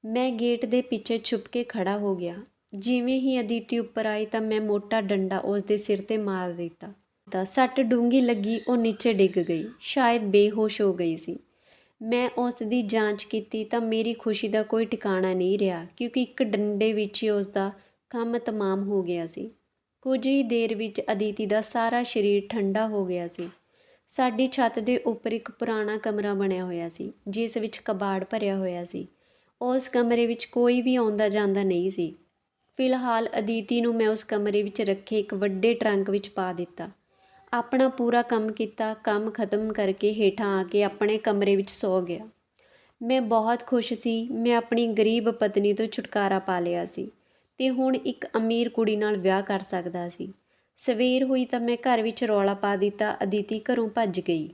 A: ਮੈਂ ਗੇਟ ਦੇ ਪਿੱਛੇ ਛੁਪ ਕੇ ਖੜਾ ਹੋ ਗਿਆ। ਜਿਵੇਂ ਹੀ ਅਦਿਤੀ ਉੱਪਰ ਆਈ ਤਾਂ ਮੈਂ ਮੋਟਾ ਡੰਡਾ ਉਸ ਦੇ ਸਿਰ 'ਤੇ ਮਾਰ ਦਿੱਤਾ ਤਾਂ ਸੱਟ ਡੂੰਘੀ ਲੱਗੀ। ਉਹ ਨੀਚੇ ਡਿੱਗ ਗਈ, ਸ਼ਾਇਦ ਬੇਹੋਸ਼ ਹੋ ਗਈ ਸੀ। ਮੈਂ ਉਸ ਦੀ ਜਾਂਚ ਕੀਤੀ ਤਾਂ ਮੇਰੀ ਖੁਸ਼ੀ ਦਾ ਕੋਈ ਟਿਕਾਣਾ ਨਹੀਂ ਰਿਹਾ ਕਿਉਂਕਿ ਇੱਕ ਡੰਡੇ ਵਿੱਚ ਹੀ ਉਸ ਦਾ ਕੰਮ ਤਮਾਮ ਹੋ ਗਿਆ ਸੀ। ਕੁਝ ਹੀ ਦੇਰ ਵਿੱਚ ਅਦਿਤੀ ਦਾ ਸਾਰਾ ਸਰੀਰ ਠੰਡਾ ਹੋ ਗਿਆ ਸੀ। ਸਾਡੀ ਛੱਤ ਦੇ ਉੱਪਰ ਇੱਕ ਪੁਰਾਣਾ ਕਮਰਾ ਬਣਿਆ ਹੋਇਆ ਸੀ ਜਿਸ ਵਿੱਚ ਕਬਾੜ ਭਰਿਆ ਹੋਇਆ ਸੀ। ਉਸ ਕਮਰੇ ਵਿੱਚ ਕੋਈ ਵੀ ਆਉਂਦਾ ਜਾਂਦਾ ਨਹੀਂ ਸੀ। ਫਿਲਹਾਲ ਅਦਿਤੀ ਨੂੰ ਮੈਂ ਉਸ ਕਮਰੇ ਵਿੱਚ ਰੱਖੇ ਇੱਕ ਵੱਡੇ ਟਰੰਕ ਵਿੱਚ ਪਾ ਦਿੱਤਾ। ਆਪਣਾ ਪੂਰਾ ਕੰਮ ਕੀਤਾ। ਕੰਮ ਖਤਮ ਕਰਕੇ ਹੇਠਾਂ ਆ ਕੇ ਆਪਣੇ ਕਮਰੇ ਵਿੱਚ ਸੌ ਗਿਆ। ਮੈਂ ਬਹੁਤ ਖੁਸ਼ ਸੀ। ਮੈਂ ਆਪਣੀ ਗਰੀਬ ਪਤਨੀ ਤੋਂ ਛੁਟਕਾਰਾ ਪਾ ਲਿਆ ਸੀ ਅਤੇ ਹੁਣ ਇੱਕ ਅਮੀਰ ਕੁੜੀ ਨਾਲ ਵਿਆਹ ਕਰ ਸਕਦਾ ਸੀ। ਸਵੇਰ ਹੋਈ ਤਾਂ ਮੈਂ ਘਰ ਵਿੱਚ ਰੌਲਾ ਪਾ ਦਿੱਤਾ। ਅਦਿਤੀ ਘਰੋਂ ਭੱਜ ਗਈ।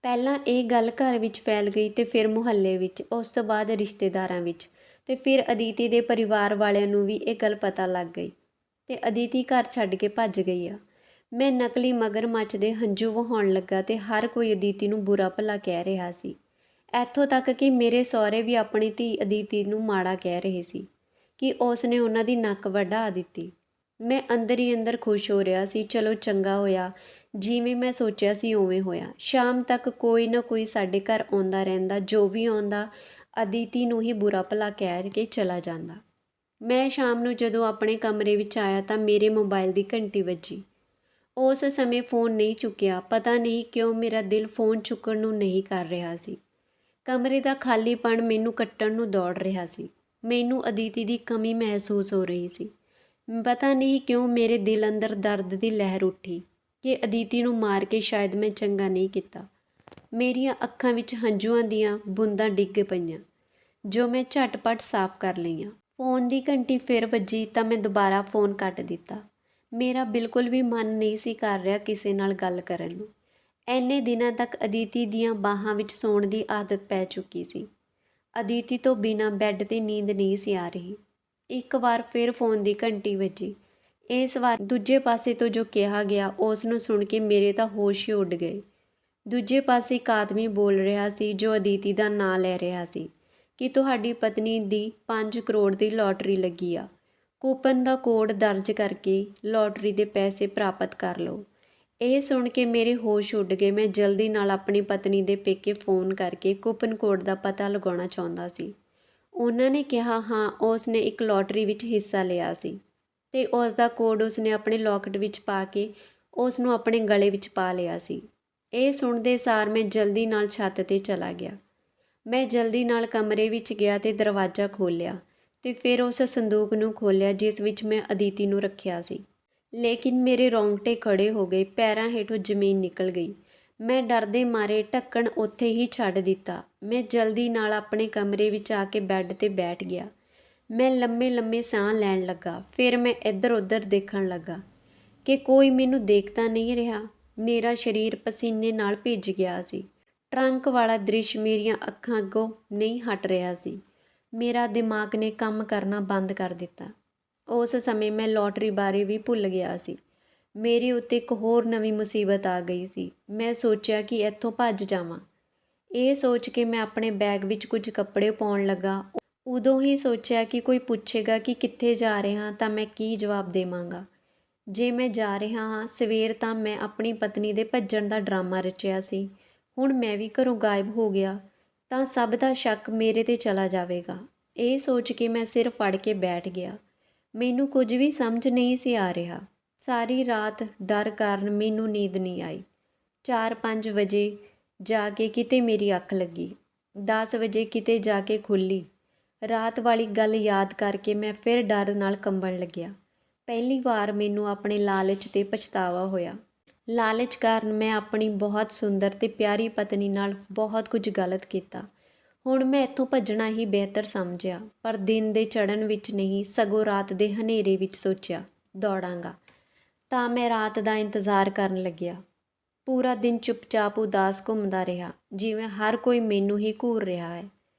A: ਪਹਿਲਾਂ ਇਹ ਗੱਲ ਘਰ ਵਿੱਚ ਫੈਲ ਗਈ ਅਤੇ ਫਿਰ ਮੁਹੱਲੇ ਵਿੱਚ, ਉਸ ਤੋਂ ਬਾਅਦ ਰਿਸ਼ਤੇਦਾਰਾਂ ਵਿੱਚ ਅਤੇ ਫਿਰ ਅਦਿਤੀ ਦੇ ਪਰਿਵਾਰ ਵਾਲਿਆਂ ਨੂੰ ਵੀ ਇਹ ਗੱਲ ਪਤਾ ਲੱਗ ਗਈ ਅਤੇ ਅਦਿਤੀ ਘਰ ਛੱਡ ਕੇ ਭੱਜ ਗਈ ਆ। ਮੈਂ ਨਕਲੀ ਮਗਰਮੱਛ ਦੇ ਹੰਝੂ ਵਹਾਉਣ ਲੱਗਾ ਅਤੇ ਹਰ ਕੋਈ ਅਦਿਤੀ ਨੂੰ ਬੁਰਾ ਭਲਾ ਕਹਿ ਰਿਹਾ ਸੀ। ਇੱਥੋਂ ਤੱਕ ਕਿ ਮੇਰੇ ਸਹੁਰੇ ਵੀ ਆਪਣੀ ਧੀ ਅਦਿਤੀ ਨੂੰ ਮਾੜਾ ਕਹਿ ਰਹੇ ਸੀ ਕਿ ਉਸ ਨੇ ਉਹਨਾਂ ਦੀ ਨੱਕ ਵਢਾ ਦਿੱਤੀ। ਮੈਂ ਅੰਦਰ ਹੀ ਅੰਦਰ ਖੁਸ਼ ਹੋ ਰਿਹਾ ਸੀ। ਚਲੋ ਚੰਗਾ ਹੋਇਆ, ਜਿਵੇਂ ਮੈਂ ਸੋਚਿਆ ਸੀ ਉਵੇਂ ਹੋਇਆ। ਸ਼ਾਮ ਤੱਕ ਕੋਈ ਨਾ ਕੋਈ ਸਾਡੇ ਘਰ ਆਉਂਦਾ ਰਹਿੰਦਾ। ਜੋ ਵੀ ਆਉਂਦਾ ਅਦਿਤੀ ਨੂੰ ਹੀ ਬੁਰਾ ਭਲਾ ਕਹਿ ਕੇ ਚਲਾ ਜਾਂਦਾ। ਮੈਂ ਸ਼ਾਮ ਨੂੰ ਜਦੋਂ ਆਪਣੇ ਕਮਰੇ ਵਿੱਚ ਆਇਆ ਤਾਂ ਮੇਰੇ ਮੋਬਾਈਲ ਦੀ ਘੰਟੀ ਵੱਜੀ। ਉਸ ਸਮੇਂ ਫ਼ੋਨ ਨਹੀਂ ਚੁੱਕਿਆ। ਪਤਾ ਨਹੀਂ ਕਿਉਂ ਮੇਰਾ ਦਿਲ ਫ਼ੋਨ ਚੁੱਕਣ ਨੂੰ ਨਹੀਂ ਕਰ ਰਿਹਾ ਸੀ। ਕਮਰੇ ਦਾ ਖਾਲੀਪਣ ਮੈਨੂੰ ਕੱਟਣ ਨੂੰ ਦੌੜ ਰਿਹਾ ਸੀ। ਮੈਨੂੰ ਅਦਿਤੀ ਦੀ ਕਮੀ ਮਹਿਸੂਸ ਹੋ ਰਹੀ ਸੀ। ਪਤਾ ਨਹੀਂ ਕਿਉਂ ਮੇਰੇ ਦਿਲ ਅੰਦਰ ਦਰਦ ਦੀ ਲਹਿਰ ਉੱਠੀ ਕਿ ਅਦਿਤੀ ਨੂੰ ਮਾਰ ਕੇ ਸ਼ਾਇਦ ਮੈਂ ਚੰਗਾ ਨਹੀਂ ਕੀਤਾ। ਮੇਰੀਆਂ ਅੱਖਾਂ ਵਿੱਚ ਹੰਝੂਆਂ ਦੀਆਂ ਬੂੰਦਾਂ ਡਿੱਗ ਪਈਆਂ ਜੋ ਮੈਂ ਝਟਪਟ ਸਾਫ਼ ਕਰ ਲਈਆਂ। ਫ਼ੋਨ ਦੀ ਘੰਟੀ ਫਿਰ ਵੱਜੀ ਤਾਂ ਮੈਂ ਦੁਬਾਰਾ ਫ਼ੋਨ ਕੱਟ ਦਿੱਤਾ। ਮੇਰਾ ਬਿਲਕੁਲ ਵੀ ਮਨ ਨਹੀਂ ਸੀ ਕਰ ਰਿਹਾ ਕਿਸੇ ਨਾਲ ਗੱਲ ਕਰਨ ਨੂੰ। ਇੰਨੇ ਦਿਨਾਂ ਤੱਕ ਅਦਿਤੀ ਦੀਆਂ ਬਾਹਾਂ ਵਿੱਚ ਸੌਣ ਦੀ ਆਦਤ ਪੈ ਚੁੱਕੀ ਸੀ। ਅਦਿਤੀ ਤੋਂ ਬਿਨਾਂ ਬੈੱਡ 'ਤੇ ਨੀਂਦ ਨਹੀਂ ਸੀ ਆ ਰਹੀ। ਇੱਕ ਵਾਰ ਫਿਰ ਫ਼ੋਨ ਦੀ ਘੰਟੀ ਵੱਜੀ। ਇਸ ਵਾਰ ਦੂਜੇ ਪਾਸੇ ਤੋਂ ਜੋ ਕਿਹਾ ਗਿਆ ਉਸ ਨੂੰ ਸੁਣ ਕੇ ਮੇਰੇ ਤਾਂ ਹੋਸ਼ ਹੀ ਉੱਡ ਗਏ। ਦੂਜੇ ਪਾਸੇ ਇੱਕ ਆਦਮੀ ਬੋਲ ਰਿਹਾ ਸੀ ਜੋ ਅਦਿਤੀ ਦਾ ਨਾਂ ਲੈ ਰਿਹਾ ਸੀ ਕਿ ਤੁਹਾਡੀ ਪਤਨੀ ਦੀ 5 ਕਰੋੜ ਦੀ ਲਾਟਰੀ ਲੱਗੀ ਆ। ਕੂਪਨ ਦਾ ਕੋਡ ਦਰਜ ਕਰਕੇ ਲਾਟਰੀ ਦੇ ਪੈਸੇ ਪ੍ਰਾਪਤ ਕਰ ਲਓ। ਇਹ ਸੁਣ ਕੇ ਮੇਰੇ ਹੋਸ਼ ਉੱਡ ਗਏ। ਮੈਂ ਜਲਦੀ ਨਾਲ ਆਪਣੀ ਪਤਨੀ ਦੇ ਪੇਕੇ ਫ਼ੋਨ ਕਰਕੇ ਕੂਪਨ ਕੋਡ ਦਾ ਪਤਾ ਲਗਾਉਣਾ ਚਾਹੁੰਦਾ ਸੀ। ਉਹਨਾਂ ਨੇ ਕਿਹਾ ਹਾਂ, ਉਸ ਨੇ ਇੱਕ ਲਾਟਰੀ ਵਿੱਚ ਹਿੱਸਾ ਲਿਆ ਸੀ ਅਤੇ ਉਸ ਦਾ ਕੋਡ ਉਸਨੇ ਆਪਣੇ ਲੌਕਟ ਵਿੱਚ ਪਾ ਕੇ ਉਸ ਨੂੰ ਆਪਣੇ ਗਲੇ ਵਿੱਚ ਪਾ ਲਿਆ ਸੀ। ਇਹ ਸੁਣਦੇ ਸਾਰ ਮੈਂ ਜਲਦੀ ਨਾਲ ਛੱਤ 'ਤੇ ਚਲਾ ਗਿਆ। ਮੈਂ ਜਲਦੀ ਨਾਲ ਕਮਰੇ ਵਿੱਚ ਗਿਆ ਅਤੇ ਦਰਵਾਜ਼ਾ ਖੋਲ੍ਹਿਆ ਅਤੇ ਫਿਰ ਉਸ ਸੰਦੂਕ ਨੂੰ ਖੋਲ੍ਹਿਆ ਜਿਸ ਵਿੱਚ ਮੈਂ ਅਦਿਤੀ ਨੂੰ ਰੱਖਿਆ ਸੀ। ਲੇਕਿਨ ਮੇਰੇ ਰੌਂਗਟੇ ਖੜ੍ਹੇ ਹੋ ਗਏ, ਪੈਰਾਂ ਹੇਠੋਂ ਜ਼ਮੀਨ ਨਿਕਲ ਗਈ। ਮੈਂ ਡਰਦੇ ਮਾਰੇ ਢੱਕਣ ਉੱਥੇ ਹੀ ਛੱਡ ਦਿੱਤਾ। ਮੈਂ ਜਲਦੀ ਨਾਲ ਆਪਣੇ ਕਮਰੇ ਵਿੱਚ ਆ ਕੇ ਬੈੱਡ 'ਤੇ ਬੈਠ ਗਿਆ। ਮੈਂ ਲੰਮੇ ਲੰਮੇ ਸਾਹ ਲੈਣ ਲੱਗਾ। ਫਿਰ ਮੈਂ ਇੱਧਰ ਉੱਧਰ ਦੇਖਣ ਲੱਗਾ ਕਿ ਕੋਈ ਮੈਨੂੰ ਦੇਖ ਤਾਂ ਨਹੀਂ ਰਿਹਾ। ਮੇਰਾ ਸਰੀਰ ਪਸੀਨੇ ਨਾਲ ਭਿੱਜ ਗਿਆ ਸੀ। ਟਰੰਕ ਵਾਲਾ ਦ੍ਰਿਸ਼ ਮੇਰੀਆਂ ਅੱਖਾਂ ਅੱਗੋਂ ਨਹੀਂ ਹਟ ਰਿਹਾ ਸੀ। ਮੇਰਾ ਦਿਮਾਗ ਨੇ ਕੰਮ ਕਰਨਾ ਬੰਦ ਕਰ ਦਿੱਤਾ। ਉਸ ਸਮੇਂ ਮੈਂ ਲਾਟਰੀ ਬਾਰੇ ਵੀ ਭੁੱਲ ਗਿਆ ਸੀ। ਮੇਰੇ ਉੱਤੇ ਇੱਕ ਹੋਰ ਨਵੀਂ ਮੁਸੀਬਤ ਆ ਗਈ ਸੀ। ਮੈਂ ਸੋਚਿਆ ਕਿ ਇੱਥੋਂ ਭੱਜ ਜਾਵਾਂ। ਇਹ ਸੋਚ ਕੇ ਮੈਂ ਆਪਣੇ ਬੈਗ ਵਿੱਚ ਕੁਝ ਕੱਪੜੇ ਪਾਉਣ ਲੱਗਾ। ਉਦੋਂ ਹੀ ਸੋਚਿਆ ਕਿ ਕੋਈ ਪੁੱਛੇਗਾ ਕਿ ਕਿੱਥੇ ਜਾ ਰਿਹਾ ਤਾਂ ਮੈਂ ਕੀ ਜਵਾਬ ਦੇਵਾਂਗਾ। ਜੇ ਮੈਂ ਜਾ ਰਿਹਾ ਹਾਂ, ਸਵੇਰ ਤਾਂ ਮੈਂ ਆਪਣੀ ਪਤਨੀ ਦੇ ਭੱਜਣ ਦਾ ਡਰਾਮਾ ਰਚਿਆ ਸੀ। ਹੁਣ ਮੈਂ ਵੀ ਘਰੋਂ ਗਾਇਬ ਹੋ ਗਿਆ ਤਾਂ ਸਭ ਦਾ ਸ਼ੱਕ ਮੇਰੇ 'ਤੇ ਚਲਾ ਜਾਵੇਗਾ। ਇਹ ਸੋਚ ਕੇ ਮੈਂ ਸਿਰ ਫੜ ਕੇ ਬੈਠ ਗਿਆ। ਮੈਨੂੰ ਕੁਝ ਵੀ ਸਮਝ ਨਹੀਂ ਸੀ ਆ ਰਿਹਾ। ਸਾਰੀ ਰਾਤ ਡਰ ਕਾਰਨ ਮੈਨੂੰ ਨੀਂਦ ਨਹੀਂ ਆਈ। 4-5 ਵਜੇ ਜਾ ਕੇ ਕਿਤੇ ਮੇਰੀ ਅੱਖ ਲੱਗੀ। 10 ਵਜੇ ਕਿਤੇ ਜਾ ਕੇ ਖੁੱਲ੍ਹੀ। ਰਾਤ ਵਾਲੀ ਗੱਲ ਯਾਦ ਕਰਕੇ ਮੈਂ ਫਿਰ ਡਰ ਨਾਲ ਕੰਬਣ ਲੱਗਿਆ। ਪਹਿਲੀ ਵਾਰ ਮੈਨੂੰ ਆਪਣੇ ਲਾਲਚ 'ਤੇ ਪਛਤਾਵਾ ਹੋਇਆ। ਲਾਲਚ ਕਾਰਨ ਮੈਂ ਆਪਣੀ ਬਹੁਤ ਸੁੰਦਰ ਤੇ ਪਿਆਰੀ ਪਤਨੀ ਨਾਲ ਬਹੁਤ ਕੁਝ ਗਲਤ ਕੀਤਾ। ਹੁਣ ਮੈਂ ਇੱਥੋਂ ਭੱਜਣਾ ਹੀ ਬਿਹਤਰ ਸਮਝਿਆ, ਪਰ ਦਿਨ ਦੇ ਚੜ੍ਹਨ ਵਿੱਚ ਨਹੀਂ ਸਗੋਂ ਰਾਤ ਦੇ ਹਨੇਰੇ ਵਿੱਚ ਸੋਚਿਆ ਦੌੜਾਂਗਾ। ਤਾਂ ਮੈਂ ਰਾਤ ਦਾ ਇੰਤਜ਼ਾਰ ਕਰਨ ਲੱਗਿਆ। ਪੂਰਾ ਦਿਨ ਚੁੱਪਚਾਪ ਉਦਾਸ ਘੁੰਮਦਾ ਰਿਹਾ, ਜਿਵੇਂ ਹਰ ਕੋਈ ਮੈਨੂੰ ਹੀ ਘੂਰ ਰਿਹਾ ਹੈ।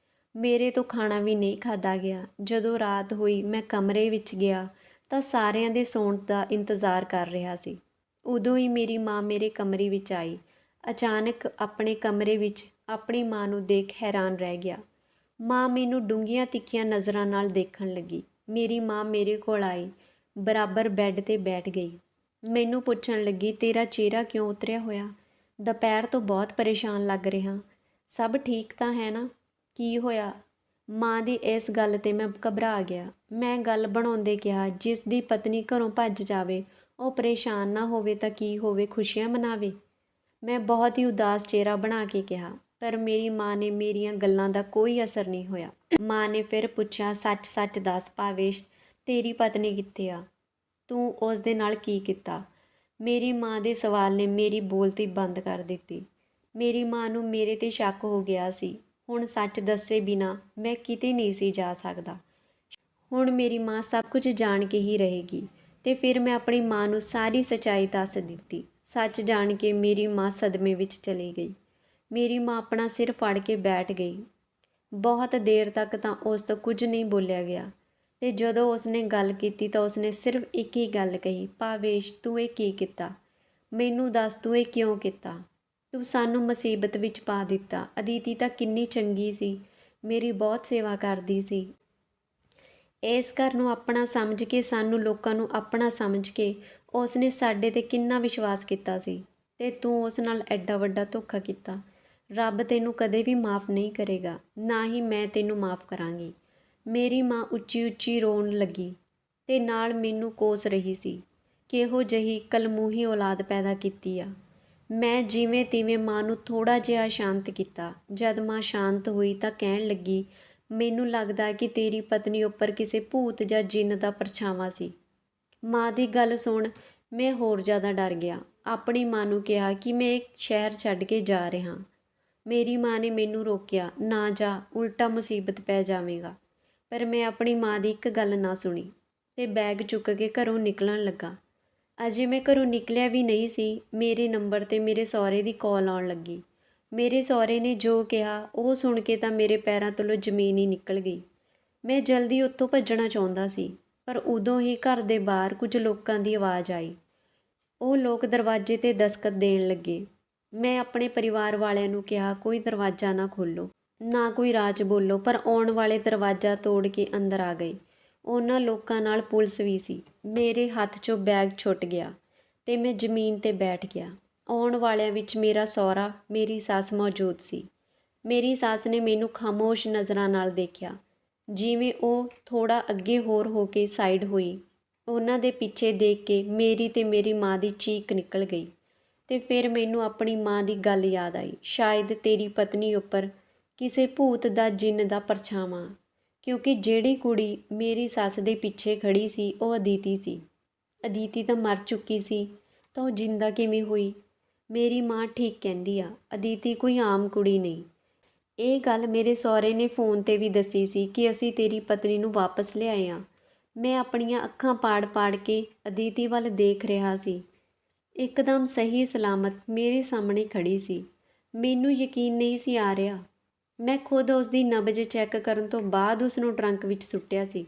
A: ਮੇਰੇ ਤੋਂ ਖਾਣਾ ਵੀ ਨਹੀਂ ਖਾਧਾ ਗਿਆ। ਜਦੋਂ ਰਾਤ ਹੋਈ ਮੈਂ ਕਮਰੇ ਵਿੱਚ ਗਿਆ ਤਾਂ ਸਾਰਿਆਂ ਦੇ ਸੌਣ ਦਾ ਇੰਤਜ਼ਾਰ ਕਰ ਰਿਹਾ ਸੀ। ਉਦੋਂ ਹੀ ਮੇਰੀ ਮਾਂ ਮੇਰੇ ਕਮਰੇ ਵਿੱਚ ਆਈ। ਅਚਾਨਕ ਆਪਣੇ ਕਮਰੇ ਵਿੱਚ ਆਪਣੀ ਮਾਂ ਨੂੰ ਦੇਖ ਹੈਰਾਨ ਰਹਿ ਗਿਆ। ਮਾਂ ਮੈਨੂੰ ਡੂੰਘੀਆਂ ਤਿੱਖੀਆਂ ਨਜ਼ਰਾਂ ਨਾਲ ਦੇਖਣ ਲੱਗੀ। ਮੇਰੀ ਮਾਂ ਮੇਰੇ ਕੋਲ ਆਈ, ਬਰਾਬਰ ਬੈੱਡ 'ਤੇ ਬੈਠ ਗਈ। ਮੈਨੂੰ ਪੁੱਛਣ ਲੱਗੀ, ਤੇਰਾ ਚਿਹਰਾ ਕਿਉਂ ਉਤਰਿਆ ਹੋਇਆ? ਦੁਪਹਿਰ ਤੋਂ ਬਹੁਤ ਪਰੇਸ਼ਾਨ ਲੱਗ ਰਿਹਾ। ਸਭ ਠੀਕ ਤਾਂ ਹੈ ਨਾ? ਕੀ ਹੋਇਆ? ਮਾਂ ਦੀ ਇਸ ਗੱਲ 'ਤੇ ਮੈਂ ਘਬਰਾ ਗਿਆ। ਮੈਂ ਗੱਲ ਬਣਾਉਂਦੇ ਕਿਹਾ, ਜਿਸ ਦੀ ਪਤਨੀ ਘਰੋਂ ਭੱਜ ਜਾਵੇ ਉਹ ਪਰੇਸ਼ਾਨ ਨਾ ਹੋਵੇ ਤਾਂ ਕੀ ਹੋਵੇ, ਖੁਸ਼ੀਆਂ ਮਨਾਵੇ। ਮੈਂ ਬਹੁਤ ਹੀ ਉਦਾਸ ਚਿਹਰਾ ਬਣਾ ਕੇ ਕਿਹਾ, ਪਰ ਮੇਰੀ ਮਾਂ ਨੇ ਮੇਰੀਆਂ ਗੱਲਾਂ ਦਾ ਕੋਈ ਅਸਰ ਨਹੀਂ ਹੋਇਆ। ਮਾਂ ਨੇ ਫਿਰ ਪੁੱਛਿਆ, ਸੱਚ-ਸੱਚ ਦੱਸ ਭਾਵੇਸ਼, ਤੇਰੀ ਪਤਨੀ ਕਿੱਥੇ ਆ? ਤੂੰ ਉਸ ਦੇ ਨਾਲ ਕੀ ਕੀਤਾ? ਮੇਰੀ ਮਾਂ ਦੇ ਸਵਾਲ ਨੇ ਮੇਰੀ ਬੋਲਤੀ ਬੰਦ ਕਰ ਦਿੱਤੀ। ਮੇਰੀ ਮਾਂ ਨੂੰ ਮੇਰੇ 'ਤੇ ਸ਼ੱਕ ਹੋ ਗਿਆ ਸੀ। ਹੁਣ ਸੱਚ ਦੱਸੇ ਬਿਨਾਂ ਮੈਂ ਕਿਤੇ ਨਹੀਂ ਸੀ ਜਾ ਸਕਦਾ। ਹੁਣ ਮੇਰੀ ਮਾਂ ਸਭ ਕੁਝ ਜਾਣ ਕੇ ਹੀ ਰਹੇਗੀ ਅਤੇ ਫਿਰ ਮੈਂ ਆਪਣੀ ਮਾਂ ਨੂੰ ਸਾਰੀ ਸੱਚਾਈ ਦੱਸ ਦਿੱਤੀ। ਸੱਚ ਜਾਣ ਕੇ ਮੇਰੀ ਮਾਂ ਸਦਮੇ ਵਿੱਚ ਚਲੀ ਗਈ। ਮੇਰੀ ਮਾਂ ਆਪਣਾ ਸਿਰ ਫੜ ਕੇ ਬੈਠ ਗਈ। ਬਹੁਤ ਦੇਰ ਤੱਕ ਤਾਂ ਉਸ ਤੋਂ ਕੁਝ ਨਹੀਂ ਬੋਲਿਆ ਗਿਆ ਅਤੇ ਜਦੋਂ ਉਸਨੇ ਗੱਲ ਕੀਤੀ ਤਾਂ ਉਸਨੇ ਸਿਰਫ ਇੱਕ ਹੀ ਗੱਲ ਕਹੀ, ਭਾਵੇਸ਼ ਤੂੰ ਇਹ ਕੀ ਕੀਤਾ? ਮੈਨੂੰ ਦੱਸ ਤੂੰ ਇਹ ਕਿਉਂ ਕੀਤਾ? ਤੂੰ ਸਾਨੂੰ ਮੁਸੀਬਤ ਵਿੱਚ ਪਾ ਦਿੱਤਾ। ਅਦਿਤੀ ਤਾਂ ਕਿੰਨੀ ਚੰਗੀ ਸੀ, ਮੇਰੀ ਬਹੁਤ ਸੇਵਾ ਕਰਦੀ ਸੀ। ਇਸ ਘਰ ਨੂੰ ਆਪਣਾ ਸਮਝ ਕੇ, ਸਾਨੂੰ ਲੋਕਾਂ ਨੂੰ ਆਪਣਾ ਸਮਝ ਕੇ ਉਸਨੇ ਸਾਡੇ 'ਤੇ ਕਿੰਨਾ ਵਿਸ਼ਵਾਸ ਕੀਤਾ ਸੀ ਅਤੇ ਤੂੰ ਉਸ ਨਾਲ ਐਡਾ ਵੱਡਾ ਧੋਖਾ ਕੀਤਾ। ਰੱਬ ਤੈਨੂੰ ਕਦੇ ਵੀ ਮਾफ़ ਨਹੀਂ ਕਰੇਗਾ, ਨਾ ਹੀ ਮੈਂ ਤੈਨੂੰ ਮਾफ़ ਕਰਾਂਗੀ। ਮੇਰੀ ਮਾਂ ਉੱਚੀ ਉੱਚੀ ਰੋਣ ਲੱਗੀ ਅਤੇ ਨਾਲ ਮੈਨੂੰ ਕੋਸ ਰਹੀ ਸੀ। ਕਿਹੋ ਜਿਹੀ ਕਲਮੂਹੀ ਔਲਾਦ ਪੈਦਾ ਕੀਤੀ ਆ। ਮੈਂ ਜਿਵੇਂ ਤਿਵੇਂ ਮਾਂ ਨੂੰ ਥੋੜ੍ਹਾ ਜਿਹਾ ਸ਼ਾਂਤ ਕੀਤਾ। ਜਦ ਮਾਂ ਸ਼ਾਂਤ ਹੋਈ ਤਾਂ ਕਹਿਣ ਲੱਗੀ, ਮੈਨੂੰ ਲੱਗਦਾ ਕਿ ਤੇਰੀ ਪਤਨੀ ਉੱਪਰ ਕਿਸੇ ਭੂਤ ਜਾਂ ਜਿੰਨ ਦਾ ਪਰਛਾਵਾਂ ਸੀ। ਮਾਂ ਦੀ ਗੱਲ ਸੁਣ ਮੈਂ ਹੋਰ ਜ਼ਿਆਦਾ ਡਰ ਗਿਆ। ਆਪਣੀ ਮਾਂ ਨੂੰ ਕਿਹਾ ਕਿ ਮੈਂ ਇਹ ਸ਼ਹਿਰ ਛੱਡ ਕੇ ਜਾ ਰਿਹਾ। ਮੇਰੀ ਮਾਂ ਨੇ ਮੈਨੂੰ ਰੋਕਿਆ, ਨਾ ਜਾ, ਉਲਟਾ ਮੁਸੀਬਤ ਪੈ ਜਾਵੇਗਾ। ਪਰ ਮੈਂ ਆਪਣੀ ਮਾਂ ਦੀ ਇੱਕ ਗੱਲ ਨਾ ਸੁਣੀ ਅਤੇ ਬੈਗ ਚੁੱਕ ਕੇ ਘਰੋਂ ਨਿਕਲਣ ਲੱਗਾ। ਅਜੇ ਮੈਂ ਘਰੋਂ ਨਿਕਲਿਆ ਵੀ ਨਹੀਂ ਸੀ, ਮੇਰੇ ਨੰਬਰ 'ਤੇ ਮੇਰੇ ਸਹੁਰੇ ਦੀ ਕਾਲ ਆਉਣ ਲੱਗੀ। ਮੇਰੇ ਸਹੁਰੇ ਨੇ ਜੋ ਕਿਹਾ ਉਹ ਸੁਣ ਕੇ ਤਾਂ ਮੇਰੇ ਪੈਰਾਂ ਤਲੋਂ ਜ਼ਮੀਨ ਹੀ ਨਿਕਲ ਗਈ। ਮੈਂ ਜਲਦੀ ਉੱਥੋਂ ਭੱਜਣਾ ਚਾਹੁੰਦਾ ਸੀ, ਪਰ ਉਦੋਂ ਹੀ ਘਰ ਦੇ ਬਾਹਰ ਕੁਝ ਲੋਕਾਂ ਦੀ ਆਵਾਜ਼ ਆਈ। ਉਹ ਲੋਕ ਦਰਵਾਜ਼ੇ 'ਤੇ ਦਸਤਕ ਦੇਣ ਲੱਗੇ। ਮੈਂ ਆਪਣੇ ਪਰਿਵਾਰ ਵਾਲਿਆਂ ਨੂੰ ਕਿਹਾ, ਕੋਈ ਦਰਵਾਜ਼ਾ ਨਾ ਖੋਲ੍ਹੋ, ਨਾ ਕੋਈ ਰਾਜ ਬੋਲੋ, ਪਰ ਆਉਣ ਵਾਲੇ ਦਰਵਾਜ਼ਾ ਤੋੜ ਕੇ ਅੰਦਰ ਆ ਗਏ। ਉਹਨਾਂ ਲੋਕਾਂ ਨਾਲ ਪੁਲਿਸ ਵੀ ਸੀ। ਮੇਰੇ ਹੱਥ 'ਚੋਂ ਬੈਗ ਛੁੱਟ ਗਿਆ ਤੇ ਮੈਂ ਜ਼ਮੀਨ 'ਤੇ ਬੈਠ ਗਿਆ। ਆਉਣ ਵਾਲਿਆਂ ਵਿੱਚ ਮੇਰਾ ਸਹੁਰਾ, ਮੇਰੀ ਸੱਸ ਮੌਜੂਦ ਸੀ। ਮੇਰੀ ਸੱਸ ਨੇ ਮੈਨੂੰ ਖਾਮੋਸ਼ ਨਜ਼ਰਾਂ ਨਾਲ ਦੇਖਿਆ। ਜਿਵੇਂ ਉਹ ਥੋੜ੍ਹਾ ਅੱਗੇ ਹੋਰ ਹੋ ਕੇ ਸਾਈਡ ਹੋਈ, ਉਹਨਾਂ ਦੇ ਪਿੱਛੇ ਦੇਖ ਕੇ ਮੇਰੀ ਤੇ ਮੇਰੀ ਮਾਂ ਦੀ ਚੀਕ ਨਿਕਲ ਗਈ। ਤੇ ਫਿਰ ਮੈਨੂੰ ਆਪਣੀ ਮਾਂ ਦੀ ਗੱਲ ਯਾਦ ਆਈ, ਸ਼ਾਇਦ ਤੇਰੀ ਪਤਨੀ ਉੱਪਰ ਕਿਸੇ ਭੂਤ ਦਾ, ਜਿੰਨ ਦਾ ਪਰਛਾਵਾਂ। ਕਿਉਂਕਿ ਜਿਹੜੀ ਕੁੜੀ ਮੇਰੀ ਸੱਸ ਦੇ ਪਿੱਛੇ ਖੜੀ ਸੀ ਉਹ ਅਦਿਤੀ ਸੀ। ਅਦਿਤੀ ਤਾਂ ਮਰ ਚੁੱਕੀ ਸੀ, ਤਾਂ ਉਹ ਜਿੰਦਾ ਕਿਵੇਂ ਹੋਈ? ਮੇਰੀ ਮਾਂ ਠੀਕ ਕਹਿੰਦੀ ਆ, ਅਦਿਤੀ ਕੋਈ ਆਮ ਕੁੜੀ ਨਹੀਂ। ਇਹ ਗੱਲ ਮੇਰੇ ਸਹੁਰੇ ਨੇ ਫੋਨ 'ਤੇ ਵੀ ਦੱਸੀ ਸੀ ਕਿ ਅਸੀਂ ਤੇਰੀ ਪਤਨੀ ਨੂੰ ਵਾਪਸ ਲਿਆਏ ਹਾਂ। ਮੈਂ ਆਪਣੀਆਂ ਅੱਖਾਂ ਪਾੜ-ਪਾੜ ਕੇ ਅਦਿਤੀ ਵੱਲ ਦੇਖ ਰਿਹਾ ਸੀ। ਇੱਕਦਮ ਸਹੀ ਸਲਾਮਤ ਮੇਰੇ ਸਾਹਮਣੇ ਖੜੀ ਸੀ। ਮੈਨੂੰ ਯਕੀਨ ਨਹੀਂ ਸੀ ਆ ਰਿਹਾ। ਮੈਂ ਖੁਦ ਉਸ ਦੀ ਨਬਜ਼ ਚੈੱਕ ਕਰਨ ਤੋਂ ਬਾਅਦ ਉਸ ਨੂੰ ਟਰੰਕ ਵਿੱਚ ਸੁੱਟਿਆ ਸੀ।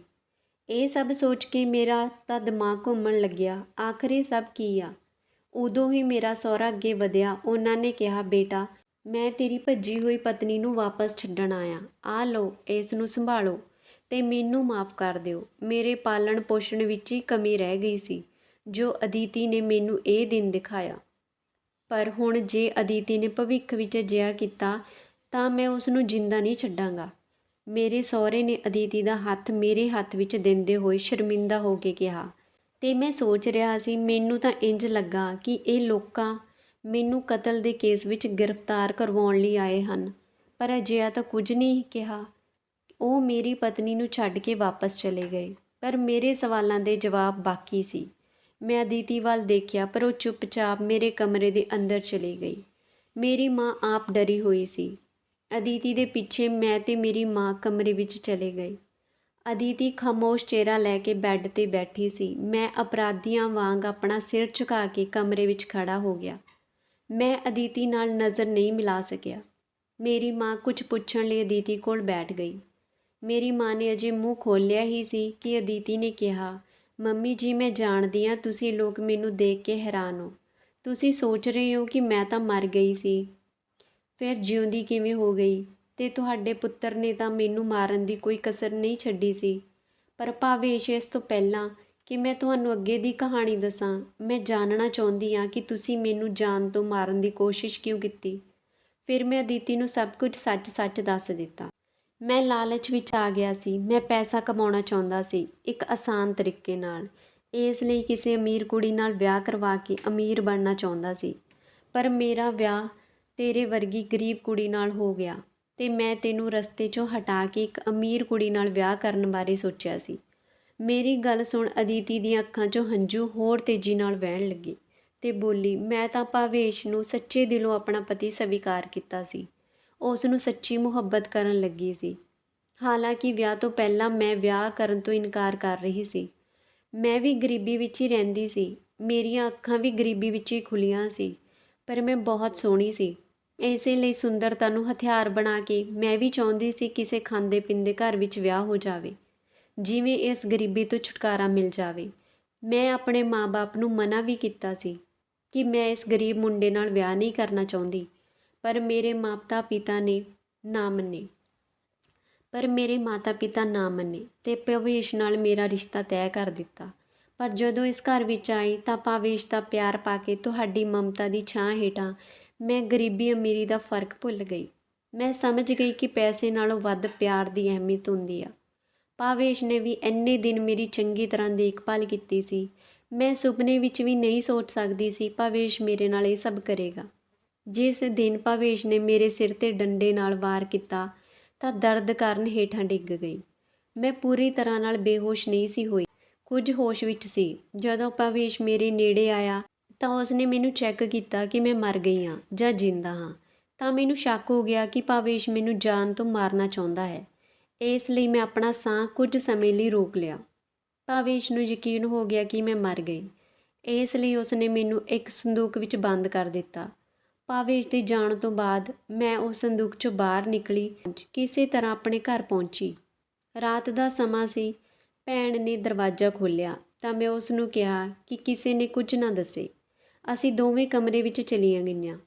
A: ਇਹ ਸਭ ਸੋਚ ਕੇ ਮੇਰਾ ਤਾਂ ਦਿਮਾਗ ਘੁੰਮਣ ਲੱਗਿਆ। ਆਖਰ ਇਹ ਸਭ ਕੀ ਆ? ਉਦੋਂ ਹੀ ਮੇਰਾ ਸਹੁਰਾ ਅੱਗੇ ਵਧਿਆ। ਉਹਨਾਂ ਨੇ ਕਿਹਾ, ਬੇਟਾ, ਮੈਂ ਤੇਰੀ ਭੱਜੀ ਹੋਈ ਪਤਨੀ ਨੂੰ ਵਾਪਸ ਛੱਡਣ ਆਇਆ। ਆ ਲਓ, ਇਸ ਨੂੰ ਸੰਭਾਲੋ ਤੇ ਮੈਨੂੰ ਮਾਫ਼ ਕਰ ਦਿਓ। ਮੇਰੇ ਪਾਲਣ ਪੋਸ਼ਣ ਵਿੱਚ ਹੀ ਕਮੀ ਰਹਿ ਗਈ ਸੀ ਜੋ ਅਦਿਤੀ ਨੇ ਮੈਨੂੰ ਇਹ ਦਿਨ ਦਿਖਾਇਆ। ਪਰ ਹੁਣ ਜੇ ਅਦਿਤੀ ਨੇ ਭਵਿੱਖ ਵਿੱਚ ਅਜਿਹਾ ਕੀਤਾ ਤਾਂ ਮੈਂ ਉਸ ਨੂੰ ਜਿੰਦਾ ਨਹੀਂ ਛੱਡਾਂਗਾ। ਮੇਰੇ ਸਹੁਰੇ ਨੇ ਅਦਿਤੀ ਦਾ ਹੱਥ ਮੇਰੇ ਹੱਥ ਵਿੱਚ ਦਿੰਦੇ ਹੋਏ ਸ਼ਰਮਿੰਦਾ ਹੋ ਕੇ ਕਿਹਾ। ਤੇ ਮੈਂ ਸੋਚ ਰਿਹਾ ਸੀ, ਮੈਨੂੰ ਤਾਂ ਇੰਜ ਲੱਗਾ ਕਿ ਇਹ ਲੋਕਾਂ ਮੈਨੂੰ ਕਤਲ ਦੇ ਕੇਸ ਵਿੱਚ ਗ੍ਰਿਫਤਾਰ ਕਰਵਾਉਣ ਲਈ ਆਏ ਹਨ। ਪਰ ਅਜਿਹਾ ਤਾਂ ਕੁਝ ਨਹੀਂ ਕਿਹਾ। ਉਹ ਮੇਰੀ ਪਤਨੀ ਨੂੰ ਛੱਡ ਕੇ ਵਾਪਸ ਚਲੇ ਗਏ, ਪਰ ਮੇਰੇ ਸਵਾਲਾਂ ਦੇ ਜਵਾਬ ਬਾਕੀ ਸੀ। ਮੈਂ ਅਦਿਤੀ ਵੱਲ ਦੇਖਿਆ, ਪਰ ਉਹ ਚੁੱਪਚਾਪ ਮੇਰੇ ਕਮਰੇ ਦੇ ਅੰਦਰ ਚਲੀ ਗਈ। ਮੇਰੀ ਮਾਂ ਆਪ ਡਰੀ ਹੋਈ ਸੀ। ਅਦਿਤੀ ਦੇ ਪਿੱਛੇ ਮੈਂ ਤੇ ਮੇਰੀ ਮਾਂ ਕਮਰੇ ਵਿੱਚ ਚਲੇ ਗਏ। ਅਦਿਤੀ ਖਾਮੋਸ਼ ਚਿਹਰਾ ਲੈ ਕੇ ਬੈੱਡ 'ਤੇ ਬੈਠੀ ਸੀ। ਮੈਂ ਅਪਰਾਧੀਆਂ ਵਾਂਗ ਆਪਣਾ ਸਿਰ ਝੁਕਾ ਕੇ ਕਮਰੇ ਵਿੱਚ ਖੜਾ ਹੋ ਗਿਆ। ਮੈਂ ਅਦਿਤੀ ਨਾਲ ਨਜ਼ਰ ਨਹੀਂ ਮਿਲਾ ਸਕਿਆ। ਮੇਰੀ ਮਾਂ ਕੁਝ ਪੁੱਛਣ ਲਈ ਅਦਿਤੀ ਕੋਲ ਬੈਠ ਗਈ। ਮੇਰੀ ਮਾਂ ਨੇ ਅਜੇ ਮੂੰਹ ਖੋਲ੍ਹਿਆ ਹੀ ਸੀ ਕਿ ਅਦਿਤੀ ਨੇ ਕਿਹਾ, ਮੰਮੀ ਜੀ, ਮੈਂ ਜਾਣਦੀ ਹਾਂ ਤੁਸੀਂ ਲੋਕ ਮੈਨੂੰ ਦੇਖ ਕੇ ਹੈਰਾਨ ਹੋ। ਤੁਸੀਂ ਸੋਚ ਰਹੇ ਹੋ ਕਿ ਮੈਂ ਤਾਂ ਮਰ ਗਈ ਸੀ, ਫਿਰ ਜਿਉਂਦੀ ਕਿਵੇਂ ਹੋ ਗਈ? ਤੇ ਤੁਹਾਡੇ ਪੁੱਤਰ ਨੇ ਤਾਂ ਮੈਨੂੰ ਮਾਰਨ ਦੀ ਕੋਈ ਕਸਰ ਨਹੀਂ ਛੱਡੀ ਸੀ। ਪਰ ਭਾਵੇਸ਼, ਇਸ ਤੋਂ ਪਹਿਲਾਂ ਕਿ ਮੈਂ ਤੁਹਾਨੂੰ ਅੱਗੇ ਦੀ ਕਹਾਣੀ ਦੱਸਾਂ, ਮੈਂ ਜਾਣਨਾ ਚਾਹੁੰਦੀ ਹਾਂ ਕਿ ਤੁਸੀਂ ਮੈਨੂੰ ਜਾਨ ਤੋਂ ਮਾਰਨ ਦੀ ਕੋਸ਼ਿਸ਼ ਕਿਉਂ ਕੀਤੀ। ਫਿਰ ਮੈਂ ਅਦਿਤੀ ਨੂੰ ਸਭ ਕੁਝ ਸੱਚ-ਸੱਚ ਦੱਸ ਦਿੱਤਾ। ਮੈਂ ਲਾਲਚ ਵਿੱਚ ਆ ਗਿਆ ਸੀ। ਮੈਂ ਪੈਸਾ ਕਮਾਉਣਾ ਚਾਹੁੰਦਾ ਸੀ, ਇੱਕ ਆਸਾਨ ਤਰੀਕੇ ਨਾਲ। ਇਸ ਲਈ ਕਿਸੇ ਅਮੀਰ ਕੁੜੀ ਨਾਲ ਵਿਆਹ ਕਰਵਾ ਕੇ ਅਮੀਰ ਬਣਨਾ ਚਾਹੁੰਦਾ ਸੀ। ਪਰ ਮੇਰਾ ਵਿਆਹ ਤੇਰੇ ਵਰਗੀ ਗਰੀਬ ਕੁੜੀ ਨਾਲ ਹੋ ਗਿਆ ਤੇ ਮੈਂ ਤੈਨੂੰ ਰਸਤੇ 'ਚੋਂ ਹਟਾ ਕੇ ਇੱਕ ਅਮੀਰ ਕੁੜੀ ਨਾਲ ਵਿਆਹ ਕਰਨ ਬਾਰੇ ਸੋਚਿਆ ਸੀ। ਮੇਰੀ ਗੱਲ ਸੁਣ। ਅਦਿਤੀ ਦੀਆਂ ਅੱਖਾਂ 'ਚੋਂ ਹੰਝੂ ਹੋਰ ਤੇਜ਼ੀ ਨਾਲ ਵਹਿਣ ਲੱਗੇ ਤੇ ਬੋਲੀ, ਮੈਂ ਤਾਂ ਭਾਵੇਸ਼ ਨੂੰ ਸੱਚੇ ਦਿਲੋਂ ਆਪਣਾ ਪਤੀ ਸਵੀਕਾਰ ਕੀਤਾ ਸੀ। ਉਸ ਨੂੰ ਸੱਚੀ ਮੁਹੱਬਤ ਕਰਨ ਲੱਗੀ ਸੀ। ਹਾਲਾਂਕਿ ਵਿਆਹ ਤੋਂ ਪਹਿਲਾਂ ਮੈਂ ਵਿਆਹ ਕਰਨ ਤੋਂ ਇਨਕਾਰ ਕਰ ਰਹੀ ਸੀ। ਮੈਂ ਵੀ ਗਰੀਬੀ ਵਿੱਚ ਹੀ ਰਹਿੰਦੀ ਸੀ। ਮੇਰੀਆਂ ਅੱਖਾਂ ਵੀ ਗਰੀਬੀ ਵਿੱਚ ਹੀ ਖੁੱਲ੍ਹੀਆਂ ਸੀ। ਪਰ ਮੈਂ ਬਹੁਤ ਸੋਹਣੀ ਸੀ। ਇਸੇ ਲਈ ਸੁੰਦਰਤਾ ਨੂੰ ਹਥਿਆਰ ਬਣਾ ਕੇ ਮੈਂ ਵੀ ਚਾਹੁੰਦੀ ਸੀ ਕਿਸੇ ਖਾਂਦੇ ਪੀਂਦੇ ਘਰ ਵਿੱਚ ਵਿਆਹ ਹੋ ਜਾਵੇ, ਜਿਵੇਂ ਇਸ ਗਰੀਬੀ ਤੋਂ ਛੁਟਕਾਰਾ ਮਿਲ ਜਾਵੇ। ਮੈਂ ਆਪਣੇ ਮਾਂ-ਬਾਪ ਨੂੰ ਮਨਾ ਵੀ ਕੀਤਾ ਸੀ ਕਿ ਮੈਂ ਇਸ ਗਰੀਬ ਮੁੰਡੇ ਨਾਲ ਵਿਆਹ ਨਹੀਂ ਕਰਨਾ ਚਾਹੁੰਦੀ, ਪਰ ਮੇਰੇ ਮਾਤਾ-ਪਿਤਾ ਨਾ ਮੰਨੇ ਤੇ ਭਾਵੇਸ਼ ਨਾਲ ਮੇਰਾ ਰਿਸ਼ਤਾ ਤੈਅ ਕਰ ਦਿੱਤਾ। ਪਰ ਜਦੋਂ ਇਸ ਘਰ ਵਿੱਚ ਆਈ ਤਾਂ ਭਾਵੇਸ਼ ਦਾ ਪਿਆਰ ਪਾ ਕੇ ਤੁਹਾਡੀ ਮਮਤਾ ਦੀ ਛਾਂ ਹੇਠਾਂ ਮੈਂ ਗਰੀਬੀ ਅਮੀਰੀ ਦਾ ਫਰਕ ਭੁੱਲ ਗਈ। ਮੈਂ ਸਮਝ ਗਈ ਕਿ ਪੈਸੇ ਨਾਲੋਂ ਵੱਧ ਪਿਆਰ ਦੀ ਅਹਿਮੀਅਤ ਹੁੰਦੀ ਆ। ਭਾਵੇਸ਼ ਨੇ ਵੀ ਇੰਨੇ ਦਿਨ ਮੇਰੀ ਚੰਗੀ ਤਰ੍ਹਾਂ ਦੇਖਭਾਲ ਕੀਤੀ ਸੀ। ਮੈਂ ਸੁਪਨੇ ਵਿੱਚ ਵੀ ਨਹੀਂ ਸੋਚ ਸਕਦੀ ਸੀ ਭਾਵੇਸ਼ ਮੇਰੇ ਨਾਲ ਇਹ ਸਭ ਕਰੇਗਾ। ਜਿਸ ਦਿਨ ਭਾਵੇਸ਼ ਨੇ ਮੇਰੇ ਸਿਰ 'ਤੇ ਡੰਡੇ ਨਾਲ ਵਾਰ ਕੀਤਾ ਤਾਂ ਦਰਦ ਕਾਰਨ ਹੇਠਾਂ ਡਿੱਗ ਗਈ। ਮੈਂ ਪੂਰੀ ਤਰ੍ਹਾਂ ਨਾਲ ਬੇਹੋਸ਼ ਨਹੀਂ ਸੀ ਹੋਈ, ਕੁਝ ਹੋਸ਼ ਵਿੱਚ ਸੀ। ਜਦੋਂ ਭਾਵੇਸ਼ ਮੇਰੇ ਨੇੜੇ ਆਇਆ ਤਾਂ ਉਸਨੇ ਮੈਨੂੰ ਚੈੱਕ ਕੀਤਾ ਕਿ ਮੈਂ ਮਰ ਗਈ ਹਾਂ ਜਾਂ ਜਿੰਦਾ ਹਾਂ। ਤਾਂ ਮੈਨੂੰ ਸ਼ੱਕ ਹੋ ਗਿਆ ਕਿ ਭਾਵੇਸ਼ ਮੈਨੂੰ ਜਾਨ ਤੋਂ ਮਾਰਨਾ ਚਾਹੁੰਦਾ ਹੈ। ਇਸ ਲਈ ਮੈਂ ਆਪਣਾ ਸਾਹ ਕੁਝ ਸਮੇਂ ਲਈ ਰੋਕ ਲਿਆ। ਭਾਵੇਸ਼ ਨੂੰ ਯਕੀਨ ਹੋ ਗਿਆ ਕਿ ਮੈਂ ਮਰ ਗਈ। ਇਸ ਲਈ ਉਸਨੇ ਮੈਨੂੰ ਇੱਕ ਸੰਦੂਕ ਵਿੱਚ ਬੰਦ ਕਰ ਦਿੱਤਾ। ਭਾਵੇਸ਼ ਦੇ ਜਾਣ ਤੋਂ ਬਾਅਦ ਮੈਂ ਉਹ ਸੰਦੂਕ 'ਚੋਂ ਬਾਹਰ ਨਿਕਲੀ, ਕਿਸੇ ਤਰ੍ਹਾਂ ਆਪਣੇ ਘਰ ਪਹੁੰਚੀ। ਰਾਤ ਦਾ ਸਮਾਂ ਸੀ। ਭੈਣ ਨੇ ਦਰਵਾਜ਼ਾ ਖੋਲ੍ਹਿਆ ਤਾਂ ਮੈਂ ਉਸ ਨੂੰ ਕਿਹਾ ਕਿ ਕਿਸੇ ਨੇ ਕੁਝ ਨਾ ਦੱਸੇ। ਅਸੀਂ ਦੋਵੇਂ ਕਮਰੇ ਵਿੱਚ ਚਲੀਆਂ ਗਈਆਂ।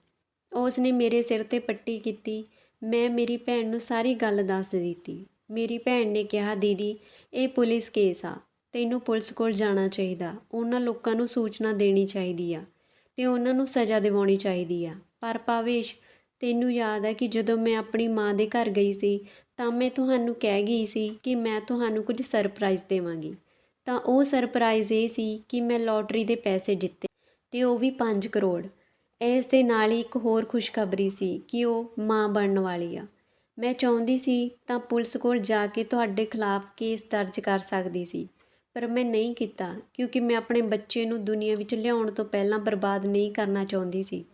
A: ਉਸ ਨੇ ਮੇਰੇ ਸਿਰ 'ਤੇ ਪੱਟੀ ਕੀਤੀ। ਮੈਂ ਮੇਰੀ ਭੈਣ ਨੂੰ ਸਾਰੀ ਗੱਲ ਦੱਸ ਦਿੱਤੀ। ਮੇਰੀ ਭੈਣ ਨੇ ਕਿਹਾ, ਦੀਦੀ ਇਹ ਪੁਲਿਸ ਕੇਸ ਆ, ਤੈਨੂੰ ਪੁਲਿਸ ਕੋਲ ਜਾਣਾ ਚਾਹੀਦਾ, ਉਹਨਾਂ ਲੋਕਾਂ ਨੂੰ ਸੂਚਨਾ ਦੇਣੀ ਚਾਹੀਦੀ ਆ ਅਤੇ ਉਹਨਾਂ ਨੂੰ ਸਜ਼ਾ ਦਿਵਾਉਣੀ ਚਾਹੀਦੀ ਆ। ਪਰ ਭਾਵੇਸ਼, ਤੈਨੂੰ ਯਾਦ ਹੈ ਕਿ ਜਦੋਂ ਮੈਂ ਆਪਣੀ ਮਾਂ ਦੇ ਘਰ ਗਈ ਸੀ ਤਾਂ ਮੈਂ ਤੁਹਾਨੂੰ ਕਹਿ ਗਈ ਸੀ ਕਿ ਮੈਂ ਤੁਹਾਨੂੰ ਕੁਝ ਸਰਪ੍ਰਾਈਜ਼ ਦੇਵਾਂਗੀ। ਤਾਂ ਉਹ ਸਰਪ੍ਰਾਈਜ਼ ਇਹ ਸੀ ਕਿ ਮੈਂ ਲੋਟਰੀ ਦੇ ਪੈਸੇ ਜਿੱਤੇ ਅਤੇ ਉਹ ਵੀ 5 ਕਰੋੜ। ਇਸ ਦੇ ਨਾਲ ਹੀ ਇੱਕ ਹੋਰ ਖੁਸ਼ਖਬਰੀ ਸੀ ਕਿ ਉਹ ਮਾਂ ਬਣਨ ਵਾਲੀ ਆ। ਮੈਂ ਚਾਹੁੰਦੀ ਸੀ ਤਾਂ ਪੁਲਿਸ ਕੋਲ ਜਾ ਕੇ ਤੁਹਾਡੇ ਖਿਲਾਫ ਕੇਸ ਦਰਜ ਕਰ ਸਕਦੀ ਸੀ, ਪਰ ਮੈਂ ਨਹੀਂ ਕੀਤਾ ਕਿਉਂਕਿ ਮੈਂ ਆਪਣੇ ਬੱਚੇ ਨੂੰ ਦੁਨੀਆ ਵਿੱਚ ਲਿਆਉਣ ਤੋਂ ਪਹਿਲਾਂ ਬਰਬਾਦ ਨਹੀਂ ਕਰਨਾ ਚਾਹੁੰਦੀ ਸੀ।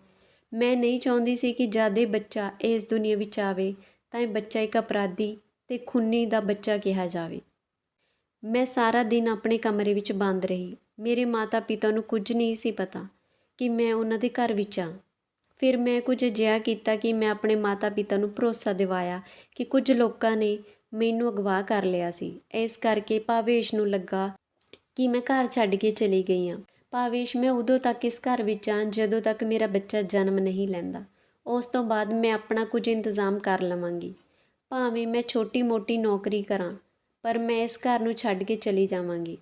A: ਮੈਂ ਨਹੀਂ ਚਾਹੁੰਦੀ ਸੀ ਕਿ ਜਦ ਇਹ ਬੱਚਾ ਇਸ ਦੁਨੀਆ ਵਿੱਚ ਆਵੇ ਤਾਂ ਇਹ ਬੱਚਾ ਇੱਕ ਅਪਰਾਧੀ ਅਤੇ ਖੂਨੀ ਦਾ ਬੱਚਾ ਕਿਹਾ ਜਾਵੇ। ਮੈਂ ਸਾਰਾ ਦਿਨ ਆਪਣੇ ਕਮਰੇ ਵਿੱਚ ਬੰਦ ਰਹੀ। ਮੇਰੇ ਮਾਤਾ ਪਿਤਾ ਨੂੰ ਕੁਝ ਨਹੀਂ ਸੀ ਪਤਾ ਕਿ ਮੈਂ ਉਹਨਾਂ ਦੇ ਘਰ ਵਿੱਚ ਹਾਂ। ਫਿਰ ਮੈਂ ਕੁਝ ਅਜਿਹਾ ਕੀਤਾ ਕਿ ਮੈਂ ਆਪਣੇ ਮਾਤਾ ਪਿਤਾ ਨੂੰ ਭਰੋਸਾ ਦਿਵਾਇਆ ਕਿ ਕੁਝ ਲੋਕਾਂ ਨੇ ਮੈਨੂੰ ਅਗਵਾ ਕਰ ਲਿਆ ਸੀ। ਇਸ ਕਰਕੇ ਭਾਵੇਸ਼ ਨੂੰ ਲੱਗਾ ਕਿ ਮੈਂ ਘਰ ਛੱਡ ਕੇ ਚਲੀ ਗਈ ਹਾਂ। ਭਾਵੇਸ਼, ਮੈਂ ਉਦੋਂ ਤੱਕ ਇਸ ਘਰ ਵਿੱਚ ਹਾਂ ਜਦੋਂ ਤੱਕ ਮੇਰਾ ਬੱਚਾ ਜਨਮ ਨਹੀਂ ਲੈਂਦਾ। ਉਸ ਤੋਂ ਬਾਅਦ ਮੈਂ ਆਪਣਾ ਕੁਝ ਇੰਤਜ਼ਾਮ ਕਰ ਲਵਾਂਗੀ। ਭਾਵੇਂ ਮੈਂ ਛੋਟੀ ਮੋਟੀ ਨੌਕਰੀ ਕਰਾਂ, ਪਰ ਮੈਂ ਇਸ ਘਰ ਨੂੰ ਛੱਡ ਕੇ ਚਲੀ ਜਾਵਾਂਗੀ।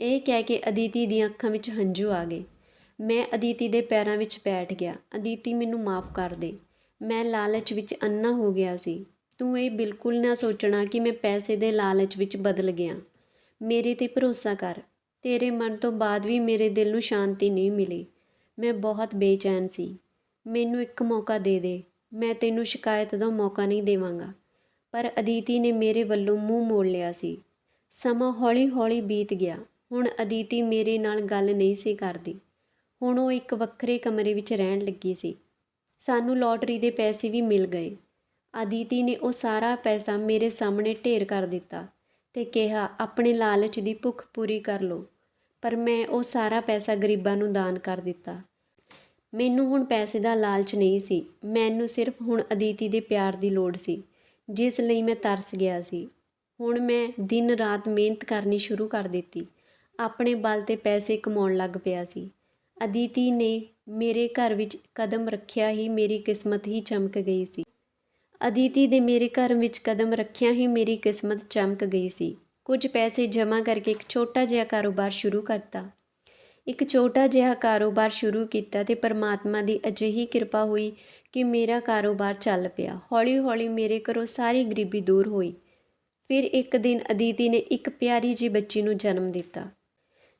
A: ਇਹ ਕਹਿ ਕੇ ਅਦਿਤੀ ਦੀਆਂ ਅੱਖਾਂ ਵਿੱਚ ਹੰਝੂ ਆ ਗਏ। ਮੈਂ ਅਦਿਤੀ ਦੇ ਪੈਰਾਂ ਵਿੱਚ ਬੈਠ ਗਿਆ। ਅਦਿਤੀ, ਮੈਨੂੰ ਮਾਫ਼ ਕਰ ਦੇ। ਮੈਂ ਲਾਲਚ ਵਿੱਚ ਅੰਨਾ ਹੋ ਗਿਆ ਸੀ। ਤੂੰ ਇਹ ਬਿਲਕੁਲ ਨਾ ਸੋਚਣਾ ਕਿ ਮੈਂ ਪੈਸੇ ਦੇ ਲਾਲਚ ਵਿੱਚ ਬਦਲ ਗਿਆ। ਮੇਰੇ 'ਤੇ ਭਰੋਸਾ ਕਰ। ਤੇਰੇ ਮਰਨ ਤੋਂ ਬਾਅਦ ਵੀ ਮੇਰੇ ਦਿਲ ਨੂੰ ਸ਼ਾਂਤੀ ਨਹੀਂ ਮਿਲੀ। ਮੈਂ ਬਹੁਤ ਬੇਚੈਨ ਸੀ। ਮੈਨੂੰ ਇੱਕ ਮੌਕਾ ਦੇ ਦੇ। ਮੈਂ ਤੈਨੂੰ ਸ਼ਿਕਾਇਤ ਦਾ ਮੌਕਾ ਨਹੀਂ ਦੇਵਾਂਗਾ। ਪਰ ਅਦਿਤੀ ਨੇ ਮੇਰੇ ਵੱਲੋਂ ਮੂੰਹ ਮੋੜ ਲਿਆ ਸੀ। ਸਮਾਂ ਹੌਲੀ-ਹੌਲੀ ਬੀਤ ਗਿਆ। ਹੁਣ ਅਦਿਤੀ ਮੇਰੇ ਨਾਲ ਗੱਲ ਨਹੀਂ ਸੀ ਕਰਦੀ। ਹੁਣ ਉਹ ਇੱਕ ਵੱਖਰੇ ਕਮਰੇ ਵਿੱਚ ਰਹਿਣ ਲੱਗੀ ਸੀ। ਸਾਨੂੰ ਲੋਟਰੀ ਦੇ ਪੈਸੇ ਵੀ ਮਿਲ ਗਏ। ਅਦਿਤੀ ਨੇ ਉਹ ਸਾਰਾ ਪੈਸਾ ਮੇਰੇ ਸਾਹਮਣੇ ਢੇਰ ਕਰ ਦਿੱਤਾ ਅਤੇ ਕਿਹਾ, ਆਪਣੇ ਲਾਲਚ ਦੀ ਭੁੱਖ ਪੂਰੀ ਕਰ ਲਓ। ਪਰ ਮੈਂ ਉਹ ਸਾਰਾ ਪੈਸਾ ਗਰੀਬਾਂ ਨੂੰ ਦਾਨ ਕਰ ਦਿੱਤਾ। ਮੈਨੂੰ ਹੁਣ ਪੈਸੇ ਦਾ ਲਾਲਚ ਨਹੀਂ ਸੀ। ਮੈਨੂੰ ਸਿਰਫ ਹੁਣ ਅਦਿਤੀ ਦੇ ਪਿਆਰ ਦੀ ਲੋੜ ਸੀ, ਜਿਸ ਲਈ ਮੈਂ ਤਰਸ ਗਿਆ ਸੀ। ਹੁਣ ਮੈਂ ਦਿਨ ਰਾਤ ਮਿਹਨਤ ਕਰਨੀ ਸ਼ੁਰੂ ਕਰ ਦਿੱਤੀ। ਆਪਣੇ ਬਲ 'ਤੇ ਪੈਸੇ ਕਮਾਉਣ ਲੱਗ ਪਿਆ ਸੀ। ਅਦਿਤੀ ਨੇ ਮੇਰੇ ਘਰ ਵਿੱਚ ਕਦਮ ਰੱਖਿਆ ਹੀ ਮੇਰੀ ਕਿਸਮਤ ਹੀ ਚਮਕ ਗਈ ਸੀ। ਅਦਿਤੀ ਦੇ ਮੇਰੇ ਘਰ ਵਿੱਚ ਕਦਮ ਰੱਖਿਆ ਹੀ ਮੇਰੀ ਕਿਸਮਤ ਚਮਕ ਗਈ ਸੀ। ਕੁਝ ਪੈਸੇ ਜਮ੍ਹਾਂ ਕਰਕੇ ਇੱਕ ਛੋਟਾ ਜਿਹਾ ਕਾਰੋਬਾਰ ਸ਼ੁਰੂ ਕੀਤਾ ਅਤੇ ਪਰਮਾਤਮਾ ਦੀ ਅਜਿਹੀ ਕਿਰਪਾ ਹੋਈ ਕਿ ਮੇਰਾ ਕਾਰੋਬਾਰ ਚੱਲ ਪਿਆ। ਹੌਲੀ-ਹੌਲੀ ਮੇਰੇ ਘਰੋਂ ਸਾਰੀ ਗਰੀਬੀ ਦੂਰ ਹੋਈ। ਫਿਰ ਇੱਕ ਦਿਨ ਅਦਿਤੀ ਨੇ ਇੱਕ ਪਿਆਰੀ ਜਿਹੀ ਬੱਚੀ ਨੂੰ ਜਨਮ ਦਿੱਤਾ।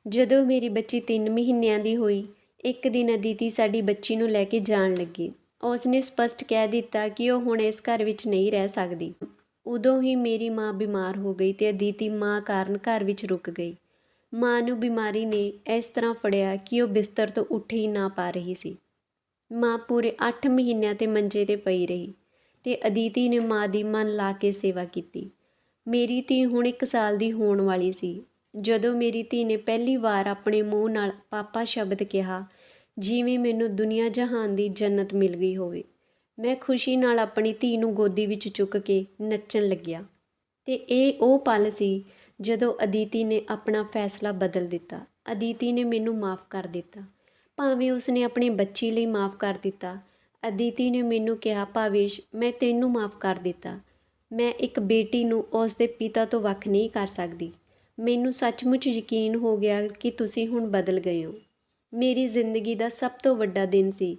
A: ਜਦੋਂ ਮੇਰੀ ਬੱਚੀ 3 ਮਹੀਨਿਆਂ ਦੀ ਹੋਈ, ਇੱਕ ਦਿਨ ਅਦਿਤੀ ਸਾਡੀ ਬੱਚੀ ਨੂੰ ਲੈ ਕੇ ਜਾਣ ਲੱਗੀ। ਉਸ ਨੇ ਸਪਸ਼ਟ ਕਹਿ ਦਿੱਤਾ ਕਿ ਉਹ ਹੁਣ ਇਸ ਘਰ ਵਿੱਚ ਨਹੀਂ ਰਹਿ ਸਕਦੀ। ਉਦੋਂ ਹੀ ਮੇਰੀ ਮਾਂ ਬਿਮਾਰ ਹੋ ਗਈ ਅਤੇ ਅਦਿਤੀ ਮਾਂ ਕਾਰਨ ਘਰ ਵਿੱਚ ਰੁਕ ਗਈ। ਮਾਂ ਨੂੰ ਬਿਮਾਰੀ ਨੇ ਇਸ ਤਰ੍ਹਾਂ ਫੜਿਆ ਕਿ ਉਹ ਬਿਸਤਰ ਤੋਂ ਉੱਠ ਹੀ ਨਾ ਪਾ ਰਹੀ ਸੀ। ਮਾਂ ਪੂਰੇ 8 ਮਹੀਨਿਆਂ 'ਤੇ ਮੰਜੇ 'ਤੇ ਪਈ ਰਹੀ ਅਤੇ ਅਦਿਤੀ ਨੇ ਮਾਂ ਦੀ ਮਨ ਲਾ ਕੇ ਸੇਵਾ ਕੀਤੀ। ਮੇਰੀ ਧੀ ਹੁਣ 1 ਸਾਲ ਦੀ ਹੋਣ ਵਾਲੀ ਸੀ। ਜਦੋਂ ਮੇਰੀ ਧੀ ਨੇ ਪਹਿਲੀ ਵਾਰ ਆਪਣੇ ਮੂੰਹ ਨਾਲ ਪਾਪਾ ਸ਼ਬਦ ਕਿਹਾ, ਜਿਵੇਂ ਮੈਨੂੰ ਦੁਨੀਆ ਜਹਾਨ ਦੀ ਜੰਨਤ ਮਿਲ ਗਈ ਹੋਵੇ। ਮੈਂ ਖੁਸ਼ੀ ਨਾਲ ਆਪਣੀ ਧੀ ਨੂੰ ਗੋਦੀ ਵਿੱਚ ਚੁੱਕ ਕੇ ਨੱਚਣ ਲੱਗਿਆ ਅਤੇ ਇਹ ਉਹ ਪਲ ਸੀ ਜਦੋਂ ਅਦਿਤੀ ਨੇ ਆਪਣਾ ਫੈਸਲਾ ਬਦਲ ਦਿੱਤਾ। ਅਦਿਤੀ ਨੇ ਮੈਨੂੰ ਮਾफ़ ਕਰ ਦਿੱਤਾ, ਭਾਵੇਂ ਉਸਨੇ ਆਪਣੀ ਬੱਚੀ ਲਈ ਮਾफ़ ਕਰ ਦਿੱਤਾ। ਅਦਿਤੀ ਨੇ ਮੈਨੂੰ ਕਿਹਾ, ਭਾਵੇਸ਼, ਮੈਂ ਤੈਨੂੰ ਮਾफ़ ਕਰ ਦਿੱਤਾ। ਮੈਂ ਇੱਕ ਬੇਟੀ ਨੂੰ ਉਸ ਦੇ ਪਿਤਾ ਤੋਂ ਵੱਖ ਨਹੀਂ ਕਰ ਸਕਦੀ। ਮੈਨੂੰ ਸੱਚਮੁੱਚ ਯਕੀਨ ਹੋ ਗਿਆ ਕਿ ਤੁਸੀਂ ਹੁਣ ਬਦਲ ਗਏ ਹੋ। ਮੇਰੀ ਜ਼ਿੰਦਗੀ ਦਾ ਸਭ ਤੋਂ ਵੱਡਾ ਦਿਨ ਸੀ।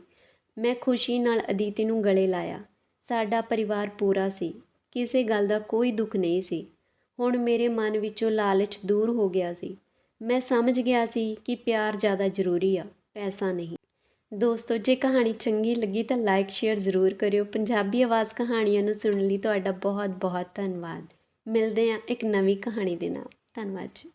A: ਮੈਂ ਖੁਸ਼ੀ ਨਾਲ ਅਦਿਤੀ ਨੂੰ ਗਲੇ ਲਾਇਆ। ਸਾਡਾ ਪਰਿਵਾਰ ਪੂਰਾ ਸੀ। ਕਿਸੇ ਗੱਲ ਦਾ ਕੋਈ ਦੁੱਖ ਨਹੀਂ ਸੀ। ਹੁਣ ਮੇਰੇ ਮਨ ਵਿੱਚੋਂ ਲਾਲਚ ਦੂਰ ਹੋ ਗਿਆ ਸੀ। ਮੈਂ ਸਮਝ ਗਿਆ ਸੀ ਕਿ ਪਿਆਰ ਜ਼ਿਆਦਾ ਜ਼ਰੂਰੀ ਆ, ਪੈਸਾ ਨਹੀਂ। ਦੋਸਤੋ, ਜੇ ਕਹਾਣੀ ਚੰਗੀ ਲੱਗੀ ਤਾਂ ਲਾਈਕ ਸ਼ੇਅਰ ਜ਼ਰੂਰ ਕਰਿਓ। ਪੰਜਾਬੀ ਆਵਾਜ਼ ਕਹਾਣੀਆਂ ਨੂੰ ਸੁਣਨ ਲਈ ਤੁਹਾਡਾ ਬਹੁਤ ਬਹੁਤ ਧੰਨਵਾਦ। ਮਿਲਦੇ ਹਾਂ ਇੱਕ ਨਵੀਂ ਕਹਾਣੀ ਦੇ ਨਾਲ। ਧੰਨਵਾਦ ਜੀ।